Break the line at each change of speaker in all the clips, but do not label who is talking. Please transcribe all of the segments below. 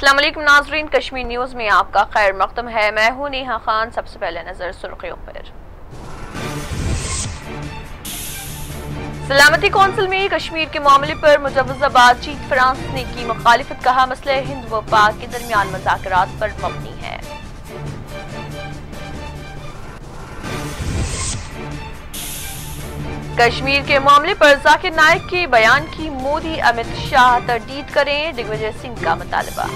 अस्सलाम वालेकुम नाजरीन, कश्मीर न्यूज में आपका खैर मकदम है। मैं हूं नेहा खान। सबसे पहले नजर सुर्खियों पर। सलामती कौंसिल में कश्मीर के मामले पर मुजव्वज़ा बातचीत। फ्रांस ने की मुखालिफत, कहा मसले हिंद व पाक के दरमियान मुज़ाकरात पर मबनी है। कश्मीर के मामले पर जाकिर नाइक के बयान की मोदी अमित शाह तरदीद करें, दिग्विजय सिंह का मुतालबा।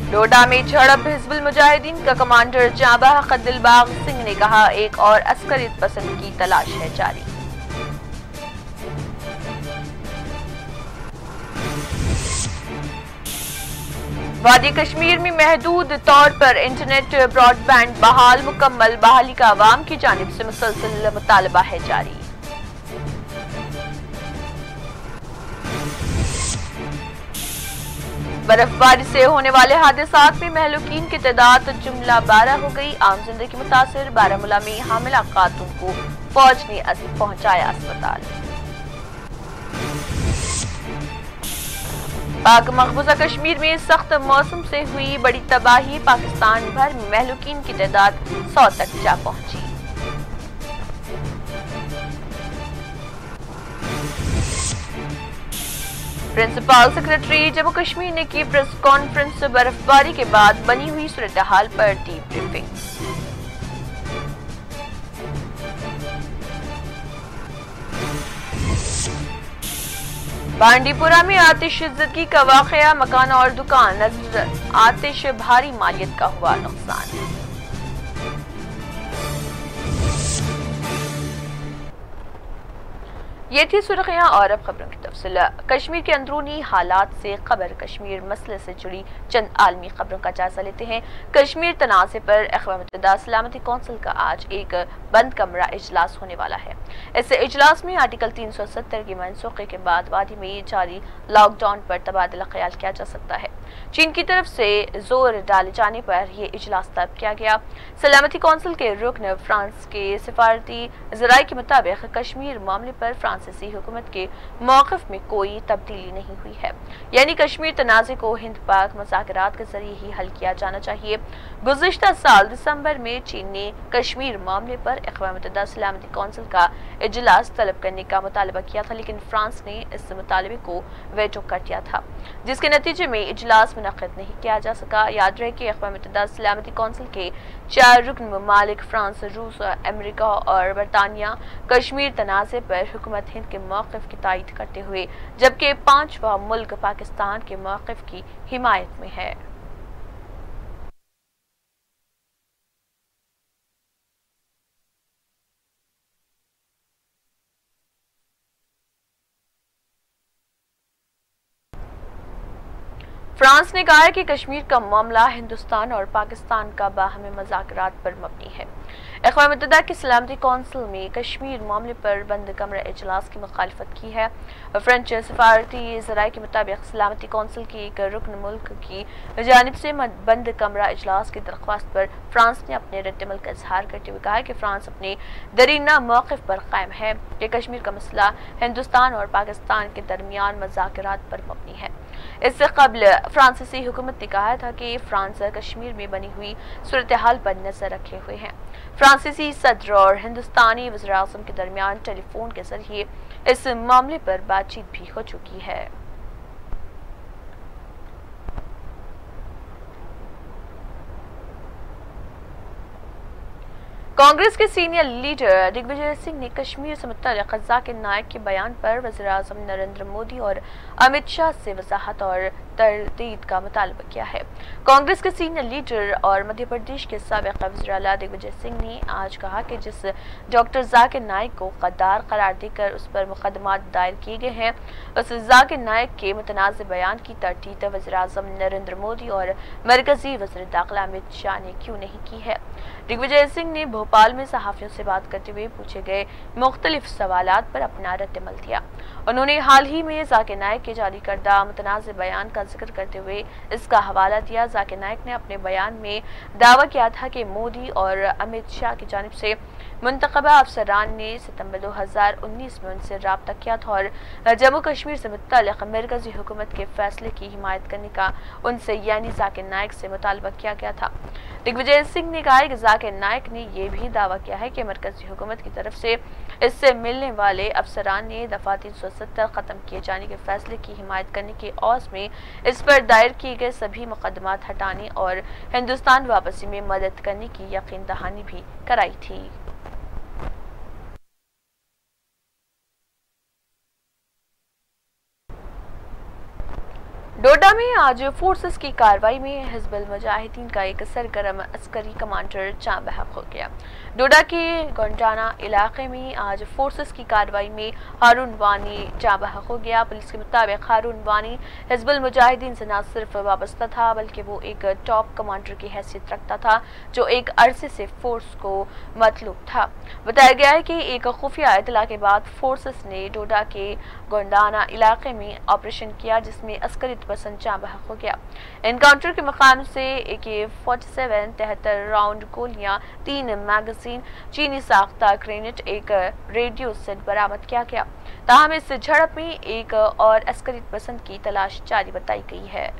डोडा में झड़प, हिजबुल मुजाहिदीन का कमांडर जांबाज दिलबाग सिंह ने कहा, एक और अस्करियत पसंद की तलाश है जारी। वादी कश्मीर में महदूद तौर पर इंटरनेट ब्रॉडबैंड बहाल, मुकम्मल बहाली का अवाम की जानिब से मुसलसल मुतालबा है जारी। बर्फबारी से होने वाले हादसात में महलूकीन की तादाद जुमला 12 हो गई। आम जिंदगी मुतासिर। बारामूला में हामिला खातून को फौज ने पहुंचाया अस्पताल। पाक मकबूजा कश्मीर में सख्त मौसम से हुई बड़ी तबाही। पाकिस्तान भर में महलूकीन की तादाद 100 तक जा पहुंची। प्रिंसिपल सेक्रेटरी जम्मू कश्मीर ने की प्रेस कॉन्फ्रेंस। बर्फबारी के बाद बनी हुई सूरत हाल पर दी ब्रीफिंग। बांडीपुरा में आतिशज़दगी का वाकया, मकान और दुकान नजर आतिश, भारी मालियत का हुआ नुकसान। ये थी सुर्खियां और अब खबरों की तफसील। कश्मीर के अंदरूनी हालात से खबर, कश्मीर मसले से जुड़ी चंद आलमी खबरों का जायजा लेते हैं। कश्मीर तनाज़े पर अक़वाम मुत्तहिदा सलामती कौंसिल का आज एक बंद कमरा इजलास होने वाला है। इस इजलास में आर्टिकल 370 की मनसूखी के बाद वादी में जारी लॉकडाउन पर तबादला ख्याल किया जा सकता है। चीन की तरफ से जोर डाले जाने पर यह इजलास तलब किया गया। सलामती कौंसिल के रुकन फ्रांस के सिफारती ज़राए के मुताबिक कश्मीर मामले पर फ्रांसीसी हुकूमत के मौक़िफ़ में कोई तब्दीली नहीं हुई है, यानी कश्मीर तनाज़े को हिंद पाक मुज़ाकरात के जरिए ही हल किया जाना चाहिए। गुज़िश्ता साल दिसंबर में चीन ने कश्मीर मामले पर अक़वाम मुत्तहिदा सलामती कौंसिल का इजलास तलब करने का मुतालबा किया था, लेकिन फ्रांस ने इस मुतालबे को वेटो कर दिया था, जिसके नतीजे में इजलास मुनक़िद नहीं किया जा सका। याद रहे कि अक़वाम मुत्तहिदा सलामती कौंसिल के 4 रुकन ममालिक फ्रांस, रूस, अमेरिका और बरतानिया कश्मीर तनाज़े पर हुकूमत हिंद के मौक़िफ़ की तायीद करते हुए, जबकि 5वां मुल्क पाकिस्तान के मौक़िफ़ की हिमायत में है। फ्रांस ने कहा है कि कश्मीर का मामला हिंदुस्तान और पाकिस्तान का बाहमी मुज़ाकरात पर मबनी है। अक़वाम मुत्तहिदा की सलामती कौंसिल में कश्मीर मामले पर बंद कमरा इजलास की मुखालिफत की है। फ्रेंच सिफारती ज़राए के मुताबिक सलामती कौंसिल की एक रुकन मुल्क की जानिब से बंद कमरा इजलास की दरख्वास्त पर फ्रांस ने अपने रद्द-ए-अमल का इजहार करते हुए कहा कि फ्रांस अपने दरीना मौक़िफ़ पर कायम है कि कश्मीर का मसला हिंदुस्तान और पाकिस्तान के दरमियान मुज़ाकरात पर मबनी है। इससे कबल फ्रांसीसी हुकूमत ने कहा था कि फ्रांस कश्मीर में बनी हुई सूरत हाल पर नजर रखे हुए हैं। फ्रांसीसी सदर और हिंदुस्तानी वज़ीर-ए-आज़म के दरमियान टेलीफोन के जरिए इस मामले पर बातचीत भी हो चुकी है। कांग्रेस के सीनियर लीडर दिग्विजय सिंह ने कश्मीर से मुतल्लिक़ जाकिर नाइक के बयान पर वज़ीर-ए-आज़म नरेंद्र मोदी और अमित शाह से वज़ाहत और तरदीद का मुतालबा किया है। कांग्रेस के सीनियर लीडर और मध्य प्रदेश के साबिक़ वज़ीर आला दिग्विजय सिंह ने आज कहा कि जिस डॉक्टर जाकिर नाइक को गद्दार करार देकर उस पर मुकदमात दायर किए गए हैं, उस जाकिर नाइक के मुतनाज़ बयान की तरदीद वज़ीर-ए-आज़म नरेंद्र मोदी और मरकज़ी वज़ीर दाखिला अमित शाह ने क्यों नहीं की है। दिग्विजय सिंह ने भोपाल में सहाफ़ियों से बात करते हुए पूछे गए मुख्तलिफ सवालात पर अपना रद्द-ए-अमल दिया। उन्होंने हाल ही में जाकिर नाइक के जारी करदा मुतनाज़ बयान का जिक्र करते हुए इसका हवाला दिया। जाकिर नाइक ने अपने बयान में दावा किया था कि मोदी और अमित शाह की जानिब से मुंतखबा अफसरान ने सितंबर 2019 में उनसे राब्ता किया था और जम्मू कश्मीर से मुतल्लिक़ मरकजी हुकूमत के फैसले की हिमायत करने का उनसे यानी जाकिर नाइक से मुतालबा किया गया था। दिग्विजय सिंह ने कहा कि जाकिर नाइक ने यह भी दावा किया है कि मरकजी हुकूमत की तरफ से इससे मिलने वाले अफसरान ने दफा 370 खत्म किए जाने के फैसले की हिमायत करने के औस में इस पर दायर किए गए सभी मुकदमात हटाने और हिंदुस्तान वापसी में मदद करने की यकीन दहानी भी कराई थी। डोडा में आज फोर्सेस की कार्रवाई में हिजबुल मुजाहिदीन का एक सरगर्म अस्करी कमांडर जाँ बहक हो गया। डोडा के गोंडाना इलाके में आज फोर्सेस की कार्रवाई में हारून वानी जाँ बहक हो गया। पुलिस के मुताबिक हारून वानी हिजबुल मुजाहिदीन से न सिर्फ वाबस्ता था बल्कि वो एक टॉप कमांडर की हैसियत रखता था जो एक अरसे से फोर्स को मतलूब था। बताया गया है कि एक खुफिया इतला के बाद फोर्सेस ने डोडा के गोंडाना इलाके में ऑपरेशन किया जिसमें अस्करी पसंद जाँ बहक हो गया। एनकाउंटर के मकाम से AK-47 73 राउंड गोलियां, 3 मैगजीन, चीनी साख्ता ग्रेनेड, एक रेडियो सेट बरामद किया गया। ताहम इस झड़प में एक और अस्करी पसंद की तलाश जारी बताई गई है।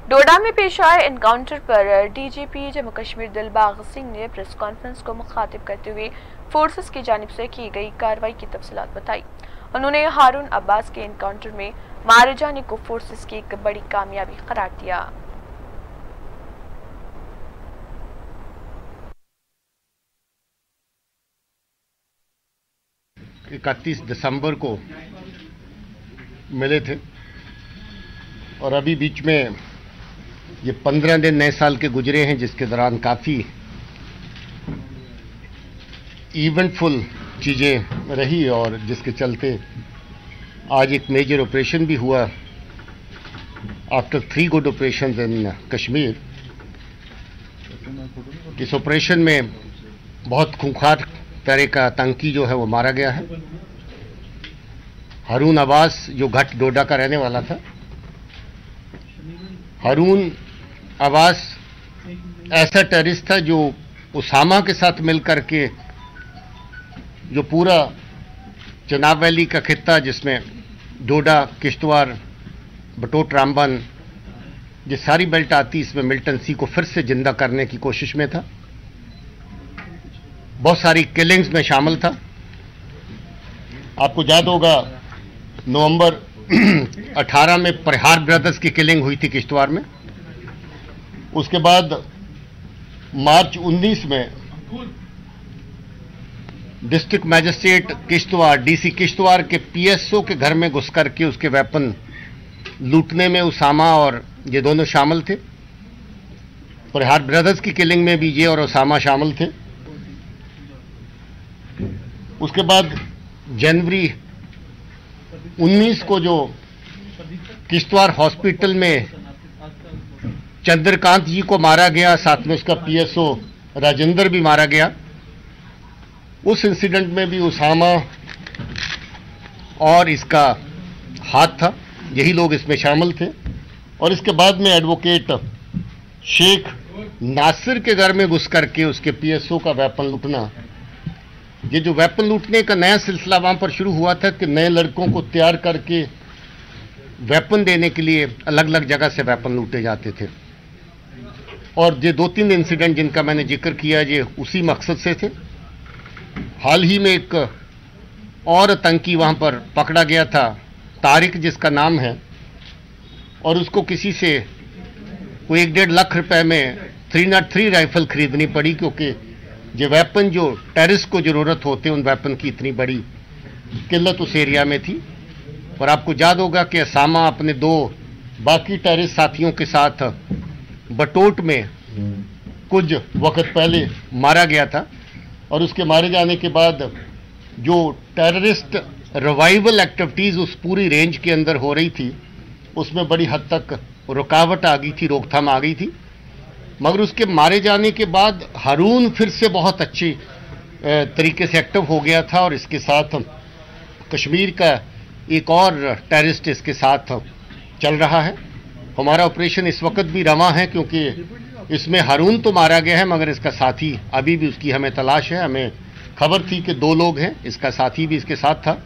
'डोडा में पेश आए एनकाउंटर पर DGP जम्मू कश्मीर दिलबाग सिंह ने प्रेस कॉन्फ्रेंस को मुखातिब करते हुए फोर्सेस की जानिब से की गई कार्रवाई की तफसीलात बताई। उन्होंने हारून अब्बास के एनकाउंटर में मारे जाने को फोर्सेस की एक बड़ी कामयाबी करार दिया।
दिसंबर को मिले थे और अभी बीच में ये 15 दिन नए साल के गुजरे हैं जिसके दौरान काफ़ी इवेंटफुल चीज़ें रही और जिसके चलते आज एक मेजर ऑपरेशन भी हुआ after 3 good operation in Kashmir. इस ऑपरेशन में बहुत खूंखार तरह का आतंकी जो है वो मारा गया है। हारून अब्बास जो घट डोडा का रहने वाला था। हारून अब्बास ऐसा टेररिस्ट था जो उसामा के साथ मिलकर के जो पूरा चनाब वैली का खित्ता जिसमें डोडा, किश्तवाड़, बटोट, रामबन ये सारी बेल्ट आती इसमें मिल्टन सी को फिर से जिंदा करने की कोशिश में था। बहुत सारी किलिंग्स में शामिल था। आपको याद होगा नवंबर 18 में प्रहार ब्रदर्स की किलिंग हुई थी किश्तवाड़ में। उसके बाद मार्च 19 में district magistrate Kishtwar, DC Kishtwar के PSO के घर में घुस करके उसके वेपन लूटने में उसामा और ये दोनों शामिल थे। प्रहार ब्रदर्स की किलिंग में भी ये और उसामा शामिल थे। उसके बाद जनवरी 19 को जो किश्तवाड़ हॉस्पिटल में चंद्रकांत जी को मारा गया, साथ में उसका PSO राजेंद्र भी मारा गया। उस इंसिडेंट में भी उसामा और इसका हाथ था, यही लोग इसमें शामिल थे। और इसके बाद में एडवोकेट शेख नासिर के घर में घुस करके उसके PSO का वेपन लूटना, ये जो वेपन लूटने का नया सिलसिला वहां पर शुरू हुआ था कि नए लड़कों को तैयार करके वेपन देने के लिए अलग अलग जगह से वेपन लूटे जाते थे। और ये 2-3 इंसिडेंट जिनका मैंने जिक्र किया ये उसी मकसद से थे। हाल ही में एक और आतंकी वहां पर पकड़ा गया था, तारिक जिसका नाम है, और उसको किसी से कोई 1-1.5 लाख रुपए में 303 राइफल खरीदनी पड़ी क्योंकि ये वेपन जो टेररिस्ट को जरूरत होते उन वेपन की इतनी बड़ी किल्लत उस एरिया में थी। और आपको याद होगा कि उसामा अपने 2 बाकी टेररिस्ट साथियों के साथ बटोट में कुछ वक्त पहले मारा गया था। और उसके मारे जाने के बाद जो टेररिस्ट रिवाइवल एक्टिविटीज़ उस पूरी रेंज के अंदर हो रही थी, उसमें बड़ी हद तक रुकावट आ गई थी, रोकथाम आ गई थी। मगर उसके मारे जाने के बाद हारून फिर से बहुत अच्छी तरीके से एक्टिव हो गया था और इसके साथ कश्मीर का एक और टेररिस्ट इसके साथ चल रहा है। हमारा ऑपरेशन इस वक्त भी रवां है क्योंकि इसमें हारून तो मारा गया है मगर इसका साथी अभी भी उसकी हमें तलाश है। हमें खबर थी कि 2 लोग हैं, इसका साथी भी इसके साथ था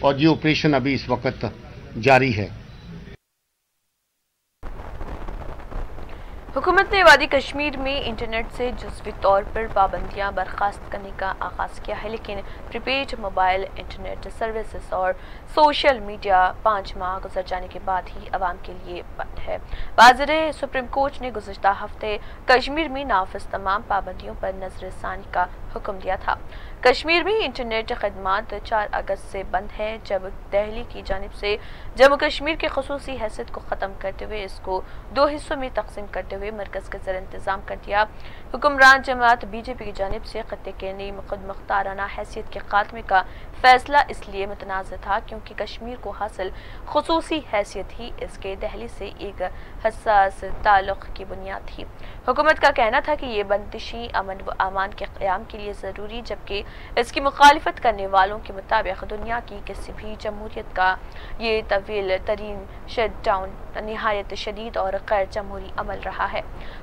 और ये ऑपरेशन अभी इस वक्त जारी है।
हुकूमत ने वादी कश्मीर में इंटरनेट से जुज़वी तौर पर पाबंदियां बर्खास्त करने का आगाज़ किया है, लेकिन प्रीपेड मोबाइल इंटरनेट सर्विसेज और सोशल मीडिया 5 माह गुजर जाने के बाद ही आवाम के लिए बंद है। बाज़रे सुप्रीम कोर्ट ने गुज़श्ता हफ्ते कश्मीर में नाफिज तमाम पाबंदियों पर नज़रसानी का हुक्म दिया था। कश्मीर में इंटरनेट खदमात 4 अगस्त से बंद है, जब दिल्ली की जानिब से जम्मू कश्मीर की खुसूसी हैसियत को ख़त्म करते हुए इसको 2 हिस्सों में तकसीम करते हुए मरकज़ के ज़र इंतज़ाम कर दिया। हुक्मरान जमात बीजेपी की जानिब से खत्ते के नई खुद मुख्ताराना हैसियत के खात्मे का फैसला इसलिए मुतनाज़ था क्योंकि कश्मीर को हासिल खुसूसी हैसियत ही इसके दिल्ली से एक हसास ताल्लुक़ की बुनियाद थी। हुकूमत का कहना था कि ये बंदिशी अमन व अमान के क़याम के लिए ज़रूरी, जबकि इसकी मुखालिफत करने वालों के मुताबिक दुनिया की किसी भी जमहूरियत का ये तवील तरीन शटडाउन निहायत शदीद और गैर जमहूरी अमल रहा है।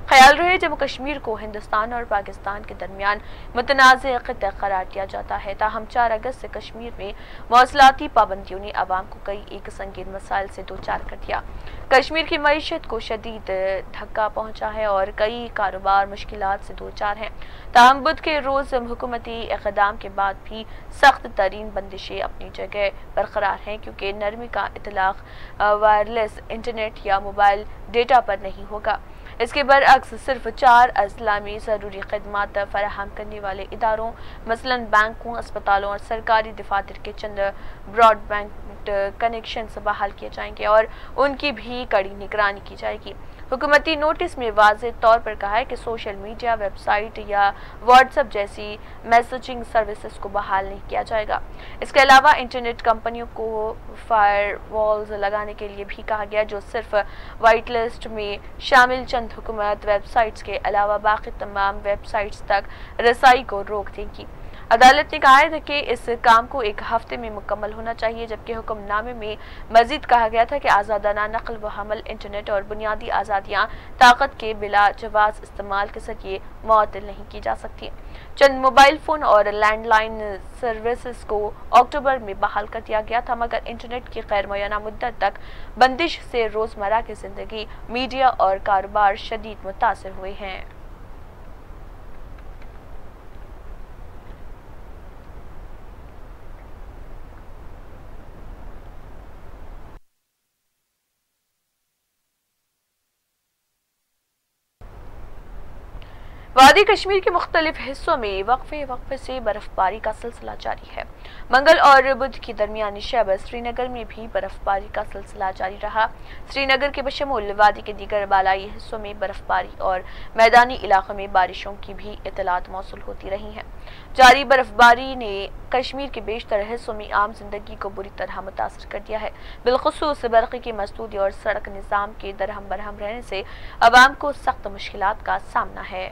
ख्याल रहे जम्मू कश्मीर को हिंदुस्तान और पाकिस्तान के दरमियान मुतनाज़ ख़ित्ता करार दिया जाता है। ताहम 4 अगस्त से कश्मीर में मौसलाती पाबंदियों ने आवाम को कई एक संगीन मसाइल से दो चार कर दिया। कश्मीर की मईशत को शदीद धक्का पहुंचा है और कई कारोबार मुश्किलात से दो चार हैं। ताहम बुध के रोज़ हुकूमती इक़दाम के बाद भी सख्त तरीन बंदिशें अपनी जगह बरकरार हैं, क्योंकि नरमी का इतलाक़ वायरलेस इंटरनेट या मोबाइल डेटा पर नहीं होगा। इसके बरअक्स सिर्फ 4 इस्लामी ज़रूरी खदमात फराहम करने वाले इदारों मसलन बैंकों, अस्पतालों और सरकारी दफातर के चंद ब्रॉडबैंड कनेक्शन बहाल किए जाएंगे और उनकी भी कड़ी निगरानी की जाएगी। हुकूमती नोटिस में वाज़ेह तौर पर कहा है कि सोशल मीडिया, वेबसाइट या व्हाट्सएप जैसी मैसेजिंग सर्विसेज को बहाल नहीं किया जाएगा। इसके अलावा इंटरनेट कंपनियों को फायरवॉल्स लगाने के लिए भी कहा गया, जो सिर्फ वाइट लिस्ट में शामिल चंद हुकूमत वेबसाइट्स के अलावा बाकी तमाम वेबसाइट्स तक रसाई को रोक देंगी। अदालत ने कहा है कि इस काम को 1 हफ्ते में मुकम्मल होना चाहिए, जबकि हुक्मनामे में मजीद कहा गया था कि आज़ादाना नकल व हमल, इंटरनेट और बुनियादी आज़ादियाँ ताकत के बिला जवाज़ इस्तेमाल के जरिए मुअत्तल नहीं की जा सकती। चंद मोबाइल फ़ोन और लैंडलाइन सर्विसेज को अक्टूबर में बहाल कर दिया गया था, मगर इंटरनेट की गैर मुय्यना मुद्दत तक बंदिश से रोज़मर्रा की ज़िंदगी, मीडिया और कारोबार शदीद मुतासिर हुए हैं। वादी कश्मीर के मुख्तलिफ हिस्सों में वक्फे से बर्फबारी का सिलसिला जारी है। मंगल और बुध की दरमियानी शब श्रीनगर में भी बर्फबारी का सिलसिला जारी रहा। श्रीनगर के बशमूल वादी के दीगर बालाई हिस्सों में बर्फबारी और मैदानी इलाकों में बारिशों की भी इतलात मौसूल होती रही हैं। जारी बर्फबारी ने कश्मीर के बेशतर हिस्सों में आम जिंदगी को बुरी तरह मुतासर कर दिया है। बिलखुसूस बर्क़ी की मसदूदी और सड़क निज़ाम के दरहम बरहम रहने से आवाम को सख्त मुश्किलात का सामना है।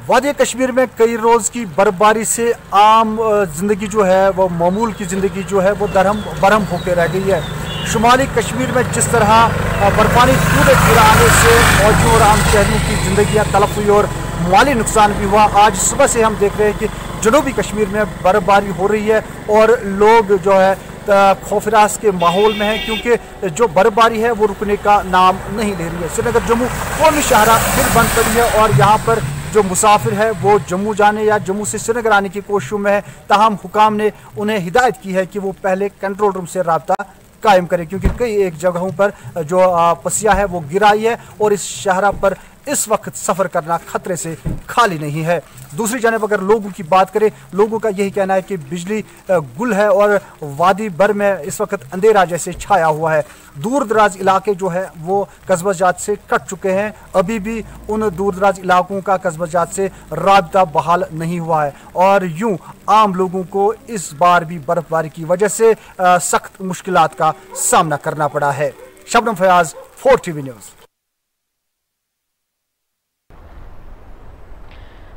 वादी कश्मीर में कई रोज़ की बर्फबारी से आम ज़िंदगी जो है वो मामूल की ज़िंदगी जो है वो दरहम बरहम होकर रह गई है। शुमाली कश्मीर में जिस तरह बर्फानी टूटे गिरा आने से मौजूद और आम शहरियों की ज़िंदगियाँ तलफ हुई और माली नुकसान भी हुआ, आज सुबह से हम देख रहे हैं कि जनूबी कश्मीर में बर्फबारी हो रही है और लोग जो है खौफरास के माहौल में है, क्योंकि जो बर्फबारी है वो रुकने का नाम नहीं ले रही है। श्रीनगर जम्मू कौमी शाहरा फिर बंद पड़ी है और यहाँ पर जो मुसाफिर है वो जम्मू जाने या जम्मू से श्रीनगर आने की कोशिशों में है। ताहम हुकाम ने उन्हें हिदायत की है कि वो पहले कंट्रोल रूम से रब्ता कायम करें, क्योंकि कई एक जगहों पर जो पसिया है वो गिर आई है और इस शाहरा पर इस वक्त सफ़र करना खतरे से खाली नहीं है। दूसरी जानब अगर लोगों की बात करें, लोगों का यही कहना है कि बिजली गुल है और वादी भर में इस वक्त अंधेरा जैसे छाया हुआ है। दूर दराज इलाके जो है वो कस्बा जात से कट चुके हैं। अभी भी उन दूर दराज इलाकों का कस्बा जात से राबता बहाल नहीं हुआ है और यूं आम लोगों को इस बार भी बर्फबारी की वजह से सख्त मुश्किलात का सामना करना पड़ा है। Shabnam Fayaz, 4 TV news.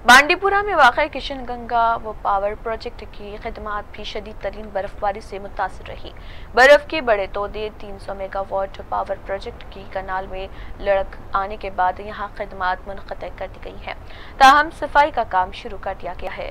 बांडीपुरा में वाक़ किशन गंगा व पावर प्रोजेक्ट की खदमात भी शदीद तरीन बर्फबारी से मुतासर रही। बर्फ के बड़े तोदे 300 मेगावाट पावर प्रोजेक्ट की कनाल में लड़क आने के बाद यहाँ खदमात मुनक़ता कर दी गई हैं। ताहम सफाई का काम शुरू कर दिया गया है।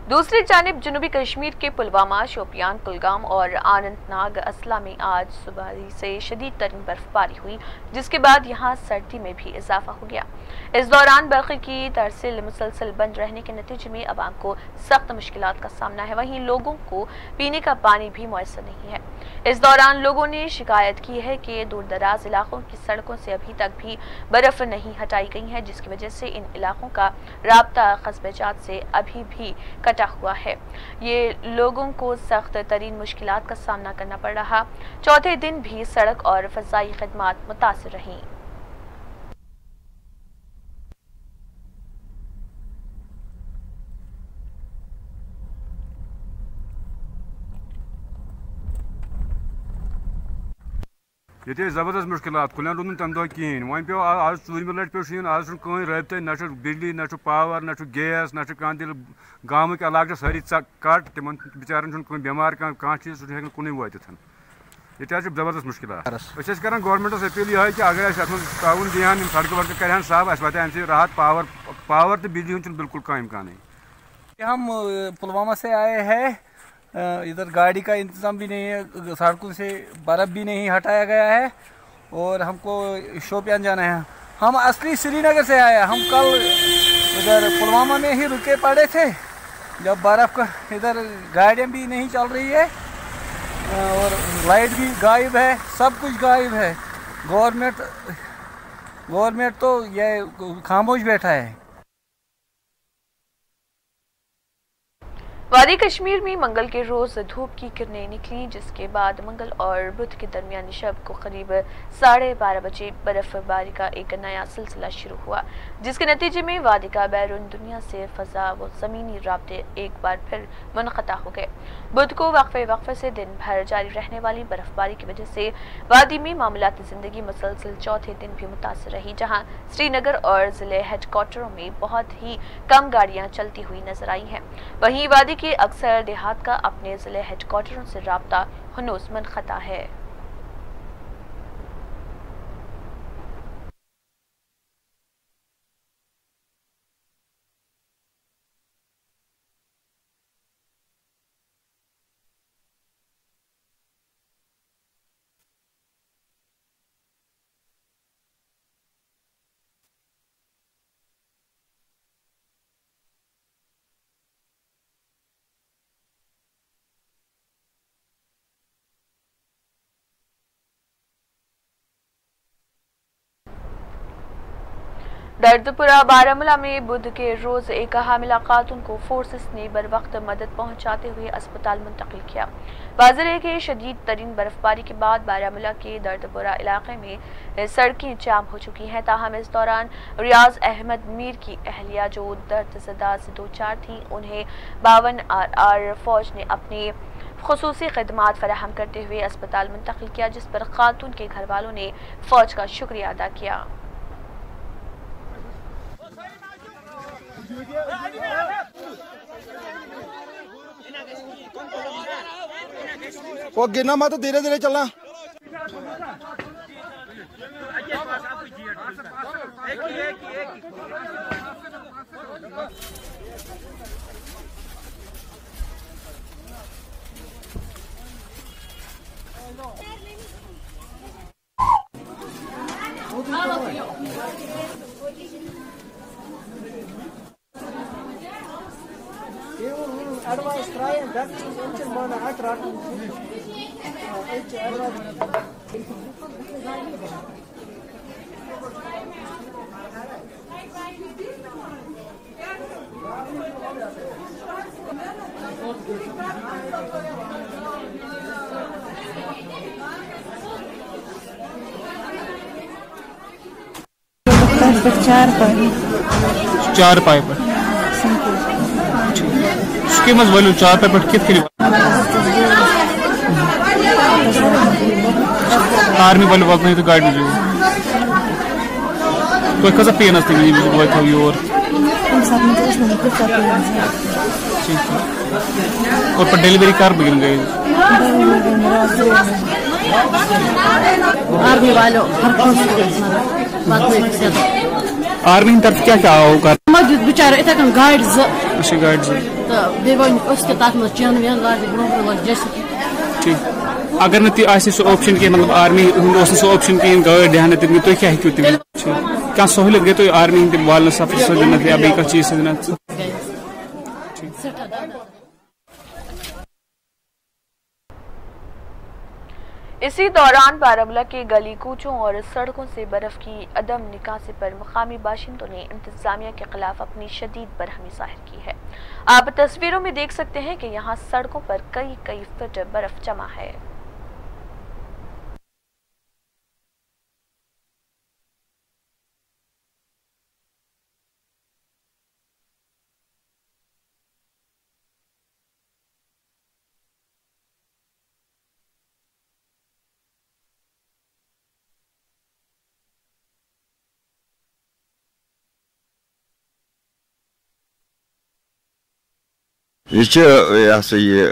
दूसरी जानिब जनूबी कश्मीर के पुलवामा, शोपियान, कुलगाम और अनंतनाग अजला में आज सुबह से शदीद तरीन बर्फबारी हुई, जिसके बाद यहाँ सर्दी में भी इजाफा हो गया। इस दौरान बर्फ की तरसील मुसलसल बंद रहने के नतीजे में अवाम को सख्त मुश्किलात का सामना है। वहीं लोगों को पीने का पानी भी मुयसर नहीं है। इस दौरान लोगों ने शिकायत की है कि दूर दराज इलाकों की सड़कों से अभी तक भी बर्फ नहीं हटाई गई है, जिसकी वजह से इन इलाकों का राब्ता कस्बे जात से अभी भी कटा हुआ है। ये लोगों को सख्त तरीन मुश्किलात का सामना करना पड़ रहा। चौथे दिन भी सड़क और फजाई खदमात मुतासिर रहीं।
ये जबरदस्त मुश्किलात खुल रूद तम दह कहें वो पे आज 4 लट पे शीन आज कहीं रबत न बिजली न पावर न गैस न कह गामक इलाक सारी कट तिम बेचारन बेमार कह चीज सह कुन वात ये जबरदस्त मुश्किलात कर गवर्नमेंटस अपील यह कि अगर ताउन दिहान सड़क वड़क कर साफ अस वात अमे राहत पावर तो बिजली हूँ बिल्कुल कह इम्कान।
हम पुलवामा से आए हैं, इधर गाड़ी का इंतज़ाम भी नहीं है, सड़कों से बर्फ़ भी नहीं हटाया गया है और हमको शोपियान जाना है। हम असली श्रीनगर से आए हैं। हम कल इधर पुलवामा में ही रुके पड़े थे जब बर्फ़ का इधर गाड़ियाँ भी नहीं चल रही है और लाइट भी गायब है, सब कुछ गायब है। गवर्नमेंट तो ये खामोश बैठा है।
वादी कश्मीर में मंगल के रोज धूप की किरणें निकली, जिसके बाद मंगल और बुध के दरमियानी शब को करीब 12:30 बजे बर्फबारी का एक नया सिलसिला शुरू हुआ, जिसके नतीजे में वादी का बैरून दुनिया से फजा व जमीनी राब्ते एक बार फिर मुनक़ता हो गए। बुध को वक्फे से दिन भर जारी रहने वाली बर्फबारी की वजह से वादी में मामलाती जिंदगी मुसलसल चौथे दिन भी मुतासर रही, जहाँ श्रीनगर और जिले हेडक्वार्टरों में बहुत ही कम गाड़ियाँ चलती हुई नजर आई हैं। वहीं वादी के अक्सर देहात का अपने जिले हेडक्वार्टरों से राब्ता हनूस मुनक़ता है। दर्दपुरा बारामूला में बुध के रोज एक हामिला खातून को फोर्सेस ने बर वक्त मदद पहुंचाते हुए अस्पताल मुंतकिल किया। वाज़ेह है कि शदीद तरीन बर्फबारी के बाद बारामूला के दर्दपुरा इलाके में सड़कें जाम हो चुकी हैं। ताहम इस दौरान रियाज अहमद मीर की अहलिया जो दर्द ज़दा से दो चार थी, उन्हें 52 RR फौज ने अपनी खुसूसी खदमात फराहम करते हुए अस्पताल मुंतकिल किया, जिस पर खातून के घर वालों ने फौज का शुक्रिया अदा किया।
वो गिरना मत, धीरे धीरे चलना।
एडवाइस ट्राई दैट इंजन बना अट्रैक्ट
चार पाई पर उसके मज बोलो चार पाई पर कितने आर्मी वाले वक्त नहीं तो गाड़ी जो तो कैसा पेन असते हैं ये बोल था ये और पर डिलीवरी कार बिगड़ गई
आर्मी वालों
आर्मी की तरफ क्या क्या होगा
मौजूद बेचारे इतना गाइड
अच्छी गाइड
तो बेवन उसके ताक में चैन में गाड़ी ब्रो जैसे
ठीक अगर न आसे सो ऑप्शन के मतलब आर्मी उस सो ऑप्शन के गाइड ध्यान दिन तो क्या हेकु तुम क्या सहूलियत गई तो आर्मी के वाल सफर से दिन या बे चीज से दिन
इसी दौरान बारामूला के गली कूचों और सड़कों से बर्फ की अदम निकासी पर मुकामी बाशिंदों ने इंतजामिया के खिलाफ अपनी शदीद बरहमी जाहिर की है। आप तस्वीरों में देख सकते हैं कि यहाँ सड़कों पर कई फीट बर्फ जमा है।
ये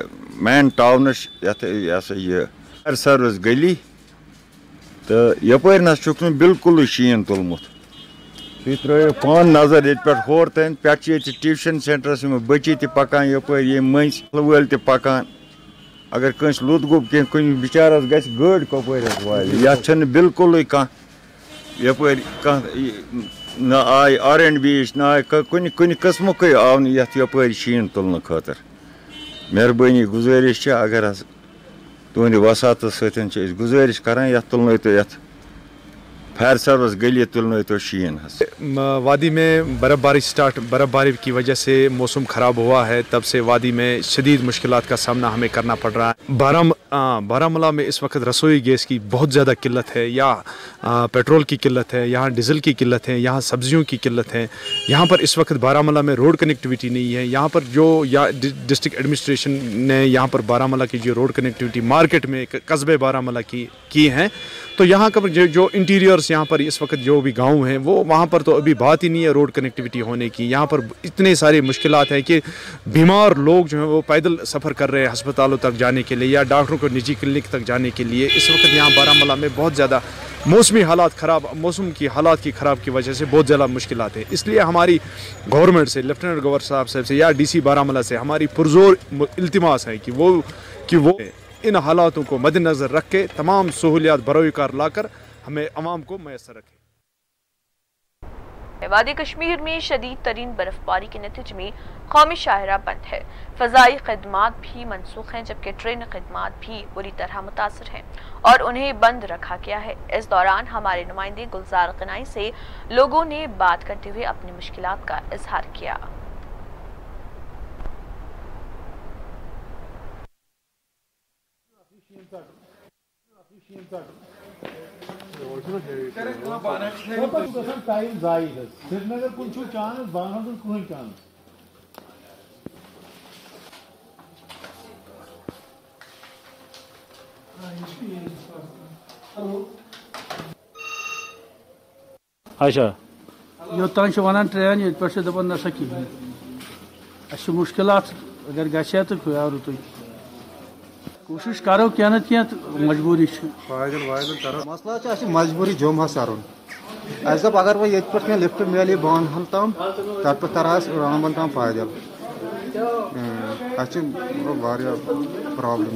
मैन टाउन ये सर्विस गली तो यपर ना बिल्कुल शीन तुलमुत तुम त्रो पान नजर ये होर तन पे ट्यूशन सेंटरस में बच्चे तकान यपर ये मज वल तकान अगर कंस लुत गो कुछ बिचारस गड़ कपर ये बिल्कुल कह यपर न आय R&B न आय कुन कस्मुक आव यपर शीन तुलने खतर मेहरबानी गुजारिश अगर तुंद वसात सत गुजारिश करान ये तुलनो तो फायर सर्विस गली तुलनो तो शीन
वादी में बर्फबारी की वजह से मौसम ख़राब हुआ है, तब से वादी में शदीद मुश्किलात का सामना हमें करना पड़ रहा है। बारामूला में इस वक्त रसोई गैस की बहुत ज़्यादा किल्लत है, या पेट्रोल की किल्लत है, यहाँ डीजल की किल्लत है, यहाँ सब्जियों की किल्लत है। यहाँ पर इस वक्त बारामूला में रोड कनेक्टिविटी नहीं है। यहाँ पर जो डिस्ट्रिक्ट एडमिनिस्ट्रेशन ने यहाँ पर बारामूला की जो रोड कनेक्टिविटी मार्केट में कस्बे बारामूला की हैं, तो यहाँ का जो इंटीरियर्स यहाँ पर इस वक्त जो भी गांव हैं वो वहाँ पर तो अभी बात ही नहीं है रोड कनेक्टिविटी होने की। यहाँ पर इतने सारे मुश्किलात हैं कि बीमार लोग जो हैं वो पैदल सफ़र कर रहे हैं अस्पतालों तक जाने के लिए या डॉक्टरों को निजी क्लिनिक तक जाने के लिए। इस वक्त यहाँ बारामूला में बहुत ज़्यादा मौसम की हालात की ख़राब की वजह से बहुत ज़्यादा मुश्किलात हैं। इसलिए हमारी गवर्नमेंट से, लेफ्टिनेंट गवर्नर साहब से या DC बारामूला से हमारी पुरजोर इल्तिमास है कि वो इन हालातों को मद्देनज़र रख के तमाम सहूलियात बरोकार लाकर हमें अवाम को मैसर रखें।
वादी कश्मीर में शदीद तरीन बर्फबारी के नतीजे में कौमी शाहरा बंद है। फ़ज़ाई खदमात भी मनसूख हैं, जबकि ट्रेन खदमात भी बुरी तरह मुतासर हैं और उन्हें बंद रखा गया है। इस दौरान हमारे नुमाइंदे गुलजार गनाई से लोगों ने बात करते हुए अपनी मुश्किलात का इजहार किया।
श्रीनगर कुन चांस बानहल कहीं चांस
अच्छा योतान वन ट्रेन ये पे दपान नसा कहें अस मुश्किलात अगर गए तो आरो तुम कोशिश करो क्या न क्या मजबूरी
मसला मजबूरी जोम सरुन दप अगर वह ये पे लिफ्ट मिले बानहल तम तथ पे तरह रामबन तम पैदल प्रॉब्लम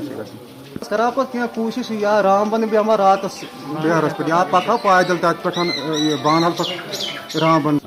करा पे कोशिश या रामबन बेमा रात बेहरस पे या पको पैदल तथ पे बानहल पे रामबन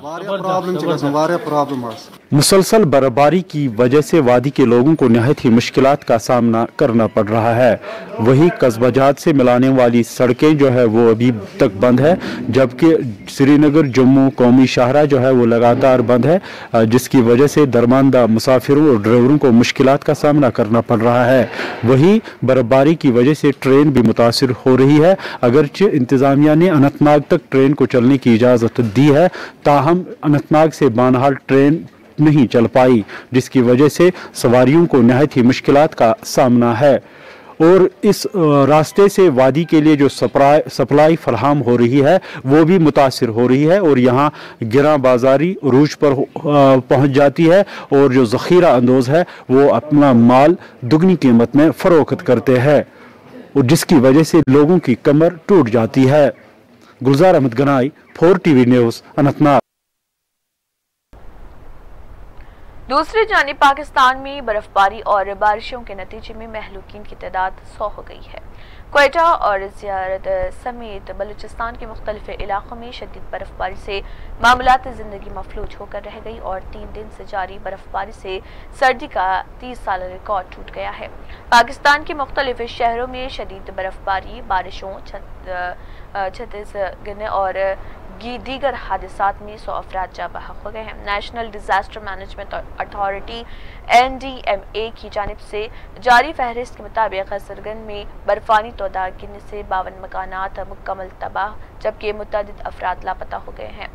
प्रॉब्लम।
मुसलसल बर्फबारी की वजह से वादी के लोगों को नहायत ही मुश्किलात का सामना करना पड़ रहा है। वही कस्बाजात से मिलाने वाली सड़कें जो है वो अभी तक बंद है, जबकि श्रीनगर जम्मू कौमी शाहरा जो है वो लगातार बंद है, जिसकी वजह से दरमानदा मुसाफिरों और ड्राइवरों को मुश्किलात का सामना करना पड़ रहा है। वही बर्फबारी की वजह से ट्रेन भी मुतासिर हो रही है। अगरचे इंतज़ामिया ने अनंतनाग तक ट्रेन को चलने की इजाज़त दी है, ताहम अनंतनाग से बानहाल ट्रेन नहीं चल पाई, जिसकी वजह से सवारियों को नहायत ही मुश्किलात का सामना है। और इस रास्ते से वादी के लिए जो सप्लाई फराहम हो रही है वो भी मुतासिर हो रही है और यहाँ गिरा बाजारी रूज पर पहुँच जाती है और जो ज़ख़ीरा अंदोज़ है वो अपना माल दुगनी कीमत में फ़रोख्त करते हैं और जिसकी वजह से लोगों की कमर टूट जाती है। गुलजार अहमद गनाई, 4 TV न्यूज़, अनंतनाग।
दूसरी जानिब पाकिस्तान में बर्फबारी और बारिशों के नतीजे में महलूकीन की तादाद 100 हो गई है। क्वेटा और ज़ियारत समेत बलूचिस्तान के मुख्तलिफ इलाकों में शदीद बर्फबारी से मामलात ज़िंदगी मफलूज होकर रह गई और 3 दिन से जारी बर्फबारी से सर्दी का 30 साल रिकॉर्ड टूट गया है। पाकिस्तान के मुख्तलिफ शहरों में शदीद बर्फबारी, बारिशों, छत्तीस गिरने और दीगर हादसात में 100 अफराद जाँ बहक हो गए हैं। National disaster management authority NDMA की जानिब से जारी फहरिस्त के मुताबिक सरगन में बर्फानी तोदा गिरने से 52 मकानात मुकम्मल तबाह, जबकि मुतअद्दिद अफराद लापता हो गए हैं।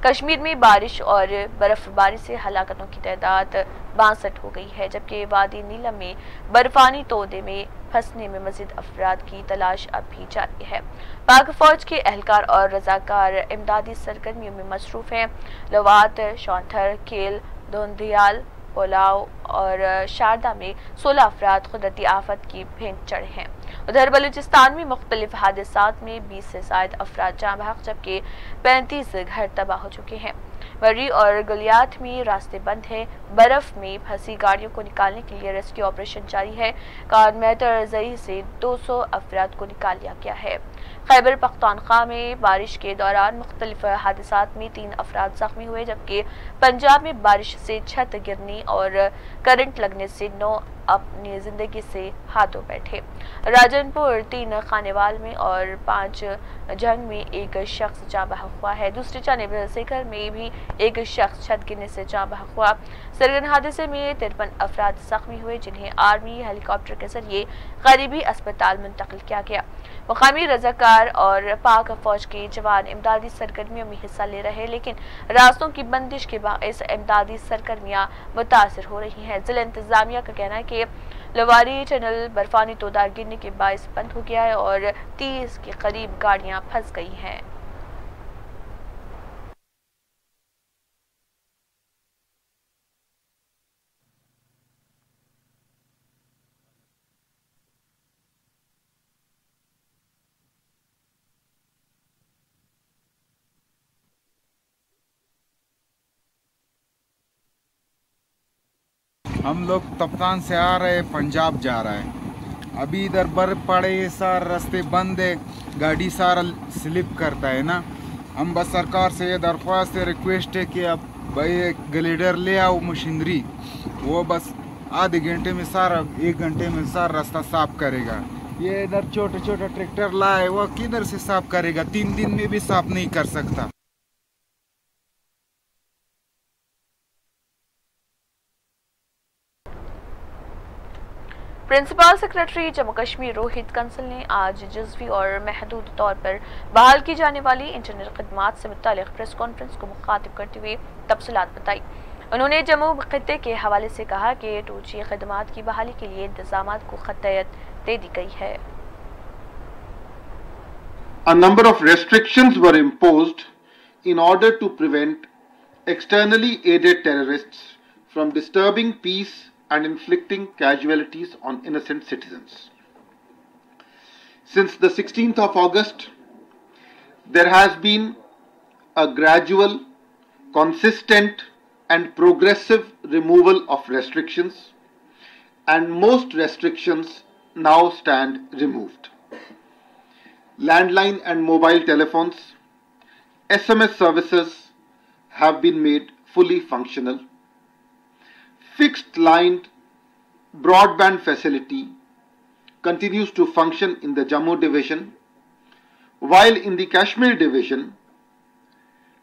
कश्मीर में बारिश और बर्फबारी से हलाकतों की तादाद 62 हो गई है, जबकि वादी नीलम में बर्फानी तोदे में फंसने में मजीद अफराद की तलाश अब भी जारी है। पाक फौज के एहलकार और रजाकार इमदादी सरगर्मियों में मसरूफ हैं। लवात, शौंथर, केल, दोंदियाल, पोलाव और शारदा में 16 अफराद कुदरती आफत की भेंट चढ़े हैं। उधर बलूचिस्तान में मुख्तलिफ हादसात में 20 से ज़ायद अफराद जाँ बहक, जबकि 35 घर तबाह हो चुके हैं। मर्री और गुलियात में रास्ते बंद हैं। बर्फ में फंसी गाड़ियों को निकालने के लिए रेस्क्यू ऑपरेशन जारी है। कारमेटर जरिए से 200 अफराद को निकाल लिया गया है। खैबर पख्तूनख्वा में बारिश के दौरान मुख्तलिफ हादसात में 3 अफराद जख्मी हुए, जबकि पंजाब में बारिश से छत गिरने और करंट लगने से 9 अपनी जिंदगी से हाथों बैठे। राजनपुर 3 खानेवाल में और 5 जंग में एक शख्स जाँ बहक हुआ है। दूसरी जानिब सेकर में भी एक शख्स छत गिरने से जाँ बहक हुआ। सरगन हादसे में 53 अफराद जख्मी हुए, जिन्हें आर्मी हेलीकॉप्टर के जरिए करीबी अस्पताल मुंतकिल किया गया। मुकामी रजाकार और पाक फौज के जवान इमदादी सरगर्मियों में हिस्सा ले रहे, लेकिन रास्तों की बंदिश के बायस इमदादी सरगर्मियां मुतासर हो रही हैं। जिला इंतजामिया का कहना है कि लवारी टनल बर्फानी तोदा गिरने के बायस बंद हो गया है और 30 के करीब गाड़ियां फंस गई हैं।
हम लोग तप्तान से आ रहे, पंजाब जा रहा है। अभी इधर बर्फ पड़े, सारे रास्ते बंद है, गाड़ी सारा स्लिप करता है ना,
हम बस सरकार से ये दरख्वास्त रिक्वेस्ट है कि अब भाई ग्लेडर ले आओ मशीनरी, वो बस आधे घंटे में सारा 1 घंटे में सारा रास्ता साफ करेगा। ये इधर छोटे छोटे ट्रैक्टर लाए, वो किधर से साफ करेगा? 3 दिन में भी साफ नहीं कर सकता।
प्रिंसिपल सेक्रेटरी जम्मू कश्मीर रोहित कंसल ने आज जज़वी और महदूद तौर पर बहाल की जाने वाली इंटरनेट खदमात से मुतालिक प्रेस कॉन्फ्रेंस को मुखातिब करते हुए तफसीलात बताई। उन्होंने जम्मू खित्ते के हवाले से कहा कि 2G खदमात की बहाली के लिए इंतजामात को खतयत दे दी गई है।
A number of restrictions were imposed in order to prevent externally aided terrorists from disturbing peace and inflicting casualties on innocent citizens. Since the 16th of August, there has been a gradual, consistent and progressive removal of restrictions, and most restrictions now stand removed. Landline and mobile telephones, SMS services have been made fully functional. Fixed line broadband facility continues to function in the Jammu division, while in the Kashmir division,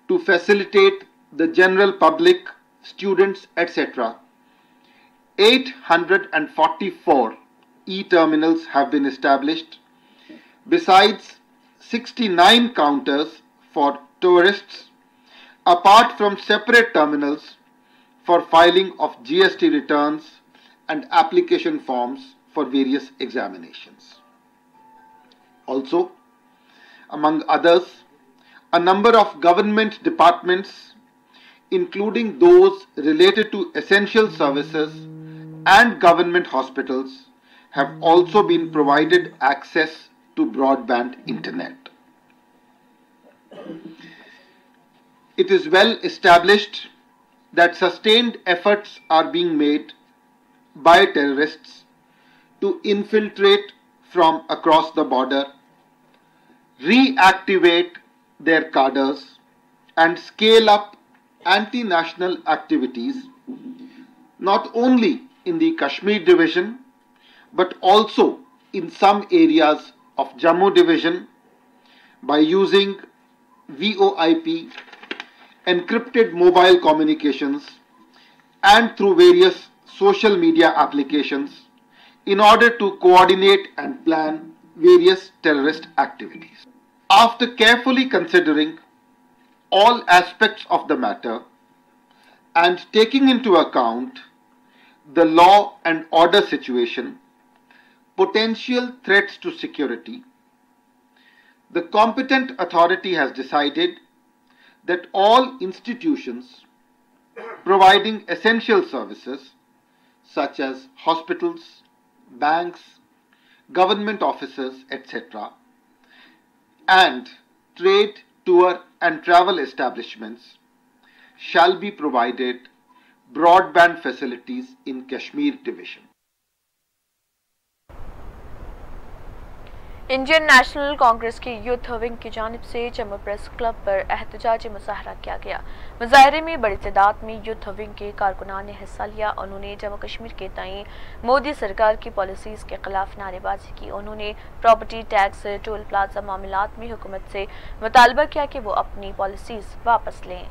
to facilitate the general public, students, etc., 844 e-terminals have been established, besides 69 counters for tourists, apart from separate terminals for filing of GST returns and application forms for various examinations. Also, among others, a number of government departments, including those related to essential services and government hospitals, have also been provided access to broadband internet. It is well established that sustained efforts are being made by terrorists to infiltrate from across the border, reactivate their cadres, and scale up anti-national activities, not only in the Kashmir division, but also in some areas of Jammu division by using VoIP, encrypted mobile communications, and through various social media applications in order to coordinate and plan various terrorist activities. After carefully considering all aspects of the matter and taking into account the law and order situation, potential threats to security, the competent authority has decided that all institutions providing essential services such as hospitals, banks, government offices, etc., and trade, tour and travel establishments shall be provided broadband facilities in Kashmir division.
Indian national Congress की youth wing की जानिब से Jammu press club पर एहतजाजी मुजाहरा किया गया। मुजाहरे में बड़ी तादाद में यूथ विंग के कारकुनान ने हिस्सा लिया। उन्होंने जम्मू कश्मीर के तय मोदी सरकार की पॉलिसीज के खिलाफ नारेबाजी की। उन्होंने प्रॉपर्टी टैक्स, टोल प्लाजा मामलात में हुकूमत से मुतालबा किया कि वो अपनी पॉलिसीज वापस लें।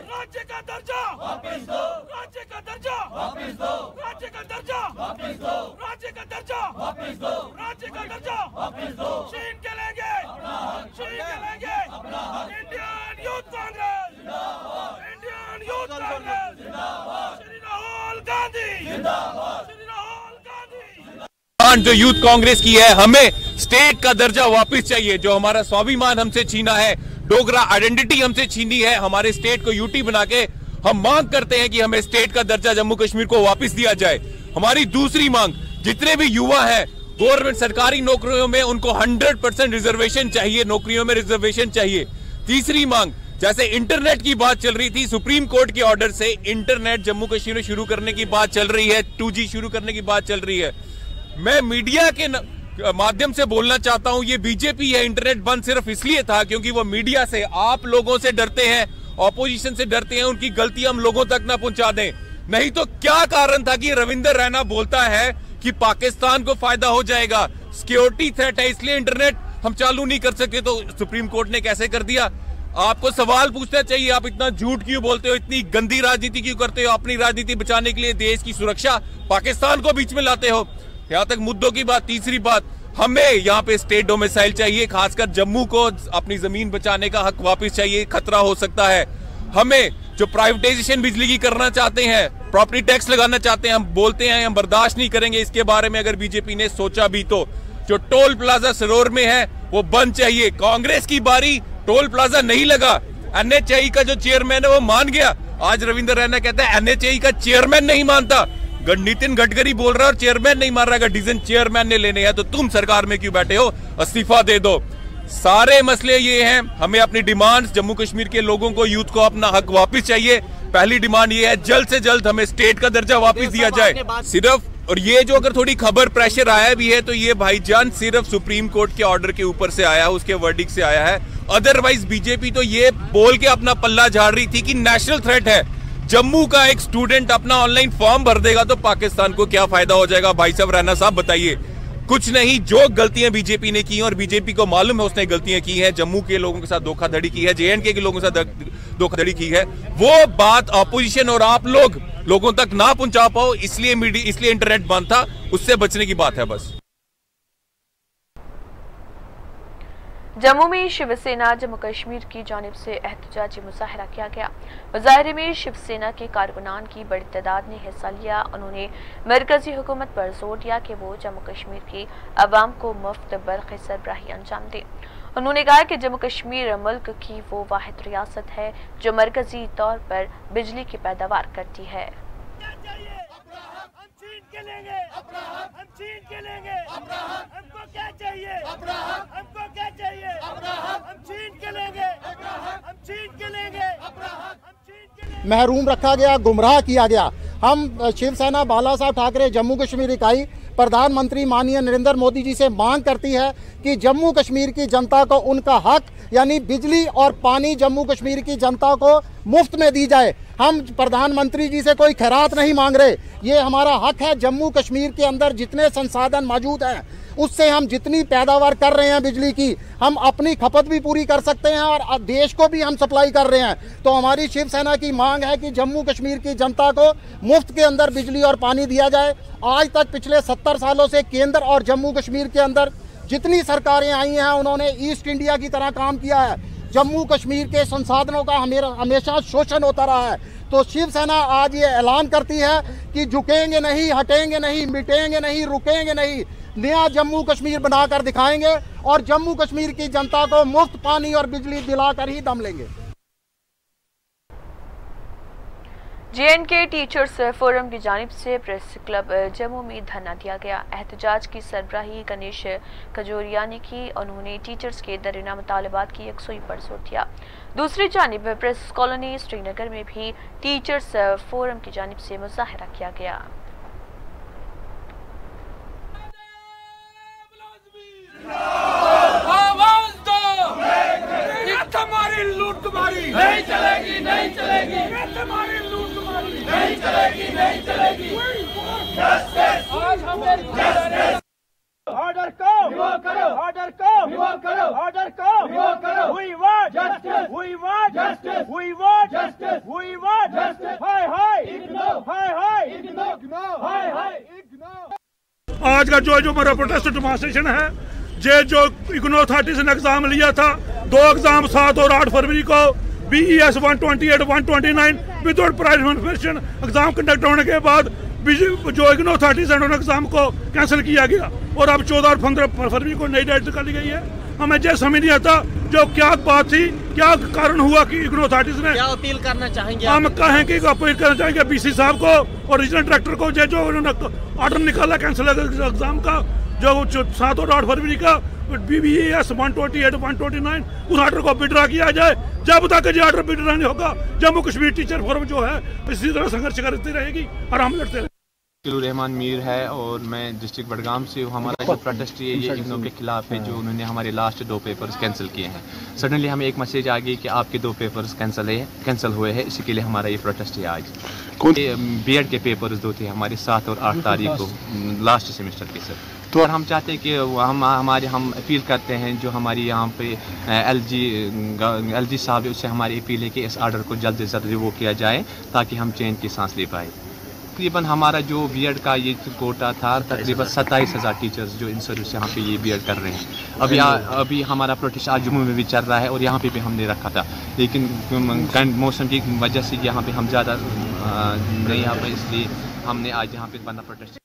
राज्य का दर्जा वापस दो, राज्य का दर्जा वापस दो, राज्य का दर्जा वापस दो, राज्य का दर्जा वापस दो, राज्य का दर्जा वापस दो। छीन के लेंगे अपना हक, छीन के लेंगे अपना हक। इंडियन यूथ कांग्रेस जिंदाबाद, इंडियन यूथ कांग्रेस जिंदाबाद, श्री राहुल गांधी जिंदाबाद, श्री राहुल गांधी।
जो यूथ कांग्रेस की है, हमें स्टेट का दर्जा वापस चाहिए। जो हमारा स्वाभिमान हमसे छीना है, डोगरा आइडेंटिटी हमसे छीनी है, हमारे स्टेट को यूटी बना के हम मांग करते हैं कि हमें स्टेट का दर्जा जम्मू कश्मीर को वापस दिया जाए। हमारी दूसरी मांग, जितने भी युवा हैं गवर्नमेंट सरकारी नौकरियों में, उनको 100% रिजर्वेशन चाहिए, नौकरियों में रिजर्वेशन चाहिए। तीसरी मांग, जैसे इंटरनेट की बात चल रही थी, सुप्रीम कोर्ट के ऑर्डर से इंटरनेट जम्मू कश्मीर में शुरू करने की बात चल रही है, 2G शुरू करने की बात चल रही है। मैं मीडिया के माध्यम से बोलना चाहता हूं, ये बीजेपी है, इंटरनेट बंद सिर्फ इसलिए था क्योंकि वो मीडिया से, आप लोगों से डरते हैं, ऑपोजिशन से डरते हैं, उनकी गलती हम लोगों तक ना पहुंचा दें। नहीं तो क्या कारण था कि रविंदर रैना बोलता है कि पाकिस्तान को फायदा हो जाएगा, सिक्योरिटी थ्रेट है, इसलिए इंटरनेट हम चालू नहीं कर सकते, तो सुप्रीम कोर्ट ने कैसे कर दिया? आपको सवाल पूछना चाहिए, आप इतना झूठ क्यों बोलते हो, इतनी गंदी राजनीति क्यों करते हो? अपनी राजनीति बचाने के लिए देश की सुरक्षा, पाकिस्तान को बीच में लाते हो। यहाँ तक मुद्दों की बात। तीसरी बात, हमें यहाँ पे स्टेट डोमिसाइल चाहिए, खासकर जम्मू को अपनी जमीन बचाने का हक वापस चाहिए, खतरा हो सकता है। हमें जो प्राइवेटाइजेशन बिजली की करना चाहते हैं, प्रॉपर्टी टैक्स लगाना चाहते हैं, हम बोलते हैं हम बर्दाश्त नहीं करेंगे इसके बारे में। अगर बीजेपी ने सोचा भी तो जो टोल प्लाजा सरोर में है वो बंद चाहिए। कांग्रेस की बारी, टोल प्लाजा नहीं लगा, एनएचएआई का जो चेयरमैन है वो मान गया। आज रविंदर रैना कहता है एनएचएआई का चेयरमैन नहीं मानता, नितिन गडकरी बोल रहा है और चेयरमैन नहीं मान रहा। अगर डिसीजन चेयरमैन ने लेने हैं तो तुम सरकार में क्यों बैठे हो, इस्तीफा दे दो। सारे मसले ये हैं, हमें अपनी डिमांड्स, जम्मू कश्मीर के लोगों को, यूथ को अपना हक वापस चाहिए। पहली डिमांड ये है, जल्द से जल्द हमें स्टेट का दर्जा वापस दिया जाए सिर्फ। और ये जो अगर थोड़ी खबर प्रेशर आया भी है तो ये भाईजान सिर्फ सुप्रीम कोर्ट के ऑर्डर के ऊपर से आया है, उसके वर्डिक्ट से आया है। अदरवाइज बीजेपी तो ये बोल के अपना पल्ला झाड़ रही थी कि नेशनल थ्रेट है, जम्मू का एक स्टूडेंट अपना ऑनलाइन फॉर्म भर देगा तो पाकिस्तान को क्या फायदा हो जाएगा? भाई साहब रैना साहब बताइए। कुछ नहीं, जो गलतियां बीजेपी ने की और बीजेपी को मालूम है उसने गलतियां की हैं, जम्मू के लोगों के साथ धोखाधड़ी की है, जेएंडके के लोगों के साथ धोखाधड़ी की है, वो बात ऑपोजिशन और आप लोगों तक ना पहुंचा पाओ, इसलिए इंटरनेट बंद था, उससे बचने की बात है बस।
जम्मू में शिवसेना जम्मू कश्मीर की जानिब से एहतजाजी मुजाहरा किया गया। मुजाहरे में शिवसेना के कारकुनान की बड़ी तादाद ने हिस्सा लिया। उन्होंने मरकजी हुकूमत पर जोर दिया कि वो जम्मू कश्मीर की आवाम को मुफ्त बर्क़ सरबराही अंजाम दे। उन्होंने कहा कि जम्मू कश्मीर मुल्क की वो वाहिद रियासत है जो मरकजी तौर पर बिजली की पैदावार करती है।
हमको क्या चाहिए? हमको क्या चाहिए? हम छीन के लेंगे, हम छीन के लेंगे।
महरूम रखा गया, गुमराह किया गया। हम शिवसेना बाला साहब ठाकरे जम्मू कश्मीर इकाई प्रधानमंत्री माननीय नरेंद्र मोदी जी से मांग करती है कि जम्मू कश्मीर की जनता को उनका हक यानी बिजली और पानी जम्मू कश्मीर की जनता को मुफ्त में दी जाए। हम प्रधानमंत्री जी से कोई खैरात नहीं मांग रहे, ये हमारा हक है। जम्मू कश्मीर के अंदर जितने संसाधन मौजूद हैं उससे हम जितनी पैदावार कर रहे हैं बिजली की, हम अपनी खपत भी पूरी कर सकते हैं और देश को भी हम सप्लाई कर रहे हैं। तो हमारी शिवसेना की मांग है कि जम्मू कश्मीर की जनता को मुफ्त के अंदर बिजली और पानी दिया जाए। आज तक पिछले 70 सालों से केंद्र और जम्मू कश्मीर के अंदर जितनी सरकारें आई हैं उन्होंने ईस्ट इंडिया की तरह काम किया है। जम्मू कश्मीर के संसाधनों का हमेशा शोषण होता रहा है। तो शिवसेना आज ये ऐलान करती है कि झुकेंगे नहीं, हटेंगे नहीं, मिटेंगे नहीं, रुकेंगे नहीं, नया जम्मू कश्मीर बनाकर दिखाएंगे और जम्मू कश्मीर की जनता को मुफ्त पानी और बिजली दिलाकर ही दम लेंगे।
जेएंडके टीचर्स फोरम की जानिब से प्रेस क्लब जम्मू में धरना दिया गया। एहतजाज की सरबराही गणेश खजूरिया ने की। उन्होंने टीचर्स के दरीना मुतालबात की यकसुई पर जोर दिया। दूसरी जानिब प्रेस कॉलोनी श्रीनगर में भी टीचर्स फोरम की जानिब से मुजाहरा किया गया।
आवाज दो, तुम्हारी लूट तुम्हारी नहीं चलेगी, नहीं चलेगी, तुम्हारी लूट तुम्हारी नहीं चलेगी, नहीं चलेगी। आज हमें ऑर्डर को करो, ऑर्डर को करो, ऑर्डर को we want justice, we want justice, we want justice, we want justice. हाय हाय इग्नो, हाय हाय इग्नो, हाय हाय इग्नो।
आज का जो हमारा प्रोटेस्ट डेमोन्स्ट्रेशन है, जो इग्नो अथॉरिटी ने एग्जाम लिया था, 2 एग्जाम 7 और 8 फरवरी को BES 128, 129 without price information exam conduct होने के बाद जो इग्नो अथॉरिटी से उन्होंने एग्जाम को कैंसिल किया गया और अब 14 और 15 फरवरी को नई डेट निकाली गई है। हमें जैसे समझ नहीं आता जो क्या बात थी, क्या कारण हुआ कि इग्नो अथॉरिटीज ने क्या अपील करना चाहेंगे? हम कहें कि अपील करना चाहेंगे BC साहब को और रीजनल डायरेक्टर को, जो उन्होंने ऑर्डर निकाला कैंसिल एग्जाम का, जो 7 और 8 फरवरी का BES 128, 129 उस ऑर्डर को विड्रॉ किया जाए। जब तक ये ऑर्डर विड्रॉ नहीं होगा जम्मू कश्मीर टीचर फोरम जो है इसी तरह संघर्ष करती रहेगी और हम लड़ते रहेंगे।
रहमान मीर है और मैं डिस्ट्रिक्ट बडगाम से हूँ। हमारा जो प्रोटेस्ट है ये इग्नो के खिलाफ है जो उन्होंने हमारे लास्ट 2 पेपर्स कैंसिल किए हैं। सडनली हमें एक मैसेज आ गई कि आपके 2 पेपर्स कैंसिल हुए हैं, इसी के लिए हमारा ये प्रोटेस्ट है आज। बीएड के पेपर्स 2 थे हमारे 7 और 8 तारीख को लास्ट सेमेस्टर के सर। तो हम चाहते हैं कि हम अपील करते हैं जो हमारी यहाँ पे एलजी साहब है उससे हमारी अपील है कि इस आर्डर को जल्द से जल्द रिवोक किया जाए ताकि हम चैन की सांस ले पाए। तकरीबन हमारा जो बीएड का ये कोटा था तकरीबन 27,000 टीचर्स जो इन सर्विस यहाँ पे ये बीएड कर रहे हैं। अभी हमारा प्रोटेस्ट आज जम्मू में भी चल रहा है और यहाँ पे भी हमने रखा था, लेकिन मौसम की वजह से यहाँ पे हम ज़्यादा नहीं आ पाए, इसलिए हमने आज यहाँ पे बंदा प्रोटेस्ट।